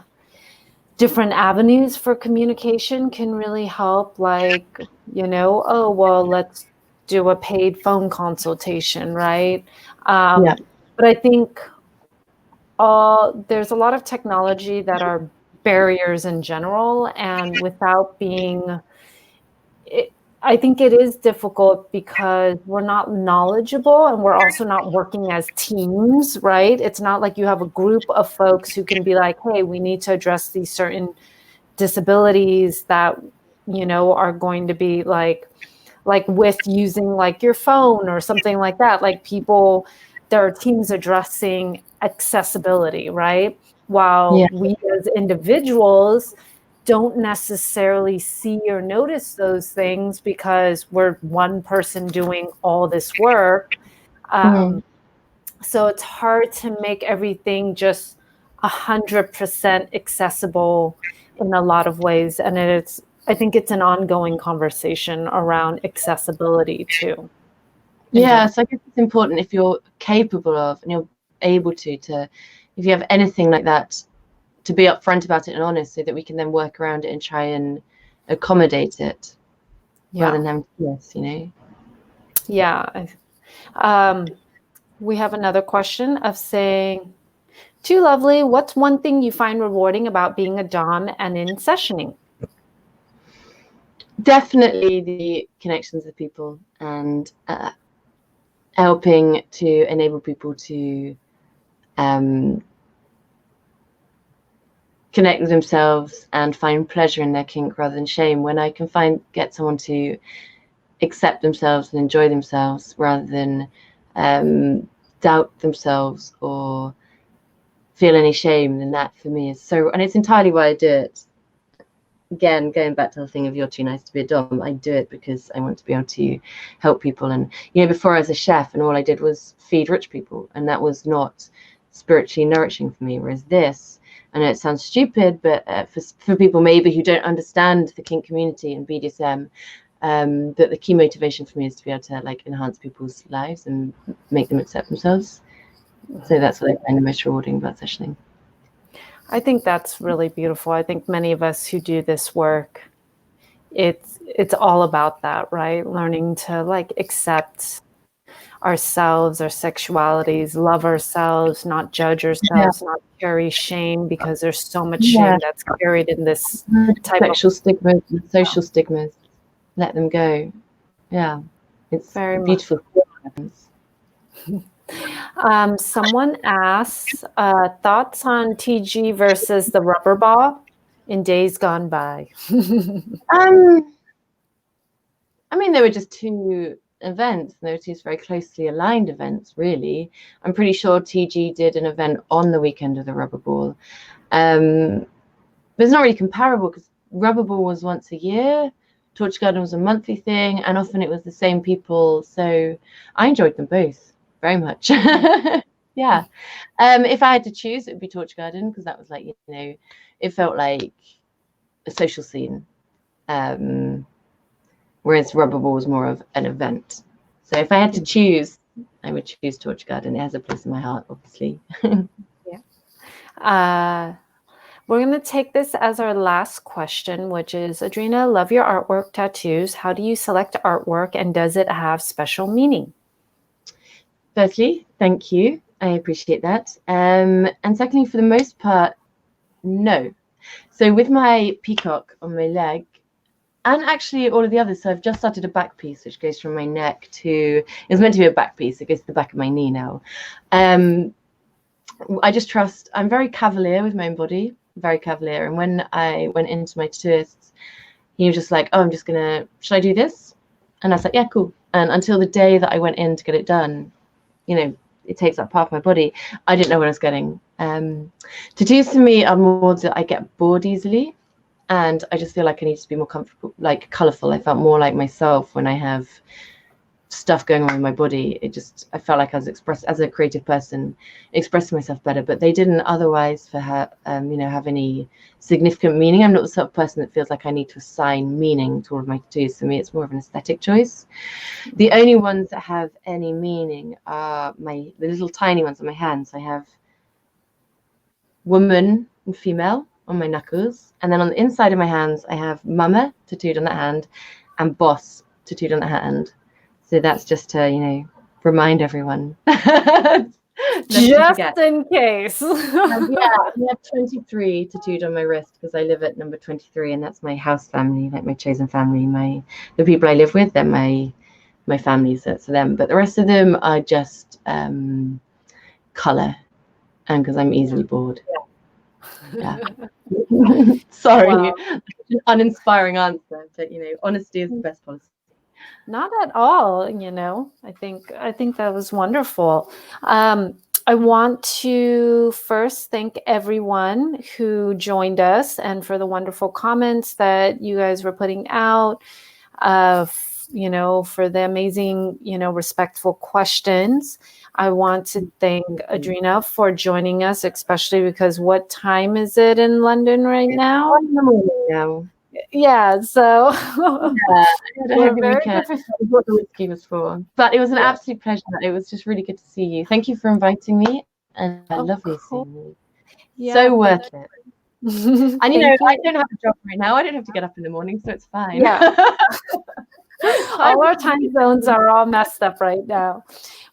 S1: different avenues for communication can really help. Like, you know, oh, well, let's do a paid phone consultation, right?
S2: Yeah.
S1: But I think there's a lot of technology that are barriers in general, and without being I think it is difficult because we're not knowledgeable and we're also not working as teams, right? It's not like you have a group of folks who can be like, hey, we need to address these certain disabilities that, you know, are going to be like with using like your phone or something like that. Like people, there are teams addressing accessibility, right? While we as individuals don't necessarily see or notice those things because we're one person doing all this work. So it's hard to make everything just 100% accessible in a lot of ways. And I think it's an ongoing conversation around accessibility too.
S2: Yeah, so I guess it's important if you're capable of and you're able to if you have anything like that, to be upfront about it and honest, so that we can then work around it and try and accommodate it rather than having to guess, you know?
S1: Yeah. We have another question of saying, too lovely, what's one thing you find rewarding about being a Dom and in sessioning?
S2: Definitely the connections with people and helping to enable people to connect with themselves and find pleasure in their kink rather than shame. When I can get someone to accept themselves and enjoy themselves rather than doubt themselves or feel any shame, then that for me is so, and it's entirely why I do it. Again, going back to the thing of you're too nice to be a Dom, I do it because I want to be able to help people. And, you know, before I was a chef and all I did was feed rich people, and that was not spiritually nourishing for me. Whereas this, I know it sounds stupid, but for people maybe who don't understand the kink community and BDSM, that the key motivation for me is to be able to like enhance people's lives and make them accept themselves. So that's what I find the most rewarding about sessioning.
S1: I think that's really beautiful. I think many of us who do this work, it's all about that, right? Learning to like accept ourselves, our sexualities, love ourselves, not judge ourselves, not carry shame, because there's so much shame that's carried in this type
S2: sexual stigmas and social stigmas. Let them go. Yeah, it's
S1: very
S2: beautiful.
S1: Someone asks, thoughts on TG versus the rubber ball in days gone by?
S2: I mean, there were just two events. They were two very closely aligned events, really. I'm pretty sure TG did an event on the weekend of the rubber ball. But it's not really comparable because rubber ball was once a year. Torch Garden was a monthly thing, and often it was the same people. So I enjoyed them both very much. Yeah. If I had to choose, it would be Torch Garden because that was like, you know, it felt like a social scene. Whereas rubber ball was more of an event. So if I had to choose, I would choose Torture Garden. It has a place in my heart, obviously.
S1: We're going to take this as our last question, which is, Adreena, love your artwork tattoos. How do you select artwork, and does it have special meaning?
S2: Firstly, thank you. I appreciate that. And secondly, for the most part, no. So with my peacock on my leg, and actually all of the others, so I've just started a back piece, which goes from my neck to, it's meant to be a back piece, it goes to the back of my knee now. I just trust, I'm very cavalier with my own body, very cavalier. And when I went into my tattooist, he was just like, oh, I'm just gonna, should I do this? And I was like, yeah, cool. And until the day that I went in to get it done, you know, it takes up part of my body, I didn't know what I was getting. Tattoos to me are more that I get bored easily, and I just feel like I need to be more comfortable, like colourful. I felt more like myself when I have stuff going on in my body. I felt like I was as a creative person, expressing myself better, but they didn't otherwise for her, have any significant meaning. I'm not the sort of person that feels like I need to assign meaning to all of my tattoos. For me, it's more of an aesthetic choice. The only ones that have any meaning are the little tiny ones on my hands. I have woman and female on my knuckles, and then on the inside of my hands, I have mama tattooed on that hand and boss tattooed on that hand. So that's just to, remind everyone.
S1: Just in case.
S2: I have 23 tattooed on my wrist because I live at number 23, and that's my house family, like my chosen family. The people I live with, they're my family, so it's them. But the rest of them are just color, and because I'm easily bored. Yeah. Sorry, wow. Uninspiring answer, but honesty is the best policy.
S1: Not at all, I think that was wonderful. I want to first thank everyone who joined us and for the wonderful comments that you guys were putting out, for the amazing, respectful questions. I want to thank Adreena for joining us, especially because what time is it in London right now? Yeah, so
S2: we're very what the whiskey was for. But it was an absolute pleasure. It was just really good to see you. Thank you for inviting me, and lovely seeing you. Yeah, so worth it. And I don't have a job right now. I don't have to get up in the morning, so it's fine.
S1: Yeah. All our time zones are all messed up right now.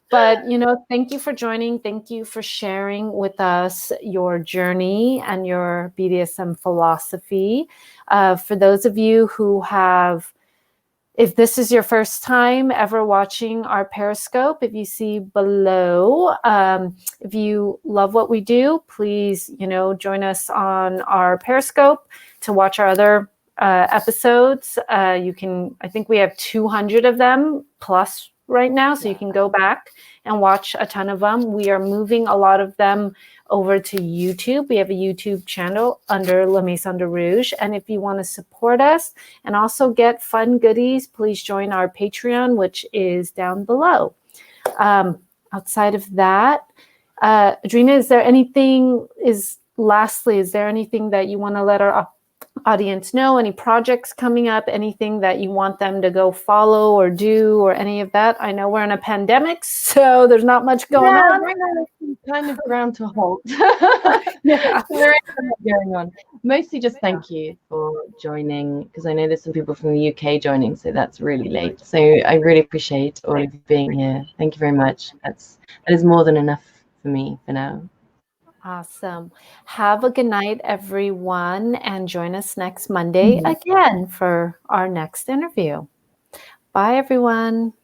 S1: But, thank you for joining. Thank you for sharing with us your journey and your BDSM philosophy. For those of you who if this is your first time ever watching our Periscope, if you see below, if you love what we do, please, join us on our Periscope to watch our other episodes. I think we have 200 of them plus right now, so you can go back and watch a ton of them. We are moving a lot of them over to YouTube. We have a YouTube channel under La Maison de Rouge, and if you want to support us and also get fun goodies, please join our Patreon, which is down below. Outside of that, Adreena, is there anything that you want to let our audience know? Any projects coming up, anything that you want them to go follow or do, or any of that? I know we're in a pandemic, so there's not much going on.
S2: Right now it's kind of ground to halt. Yeah. There is so much going on. Mostly just thank you for joining, because I know there's some people from the UK joining, so that's really late. So I really appreciate all of you being here. Thank you very much. That is more than enough for me for now.
S1: Awesome. Have a good night, everyone, and join us next Monday again for our next interview. Bye, everyone.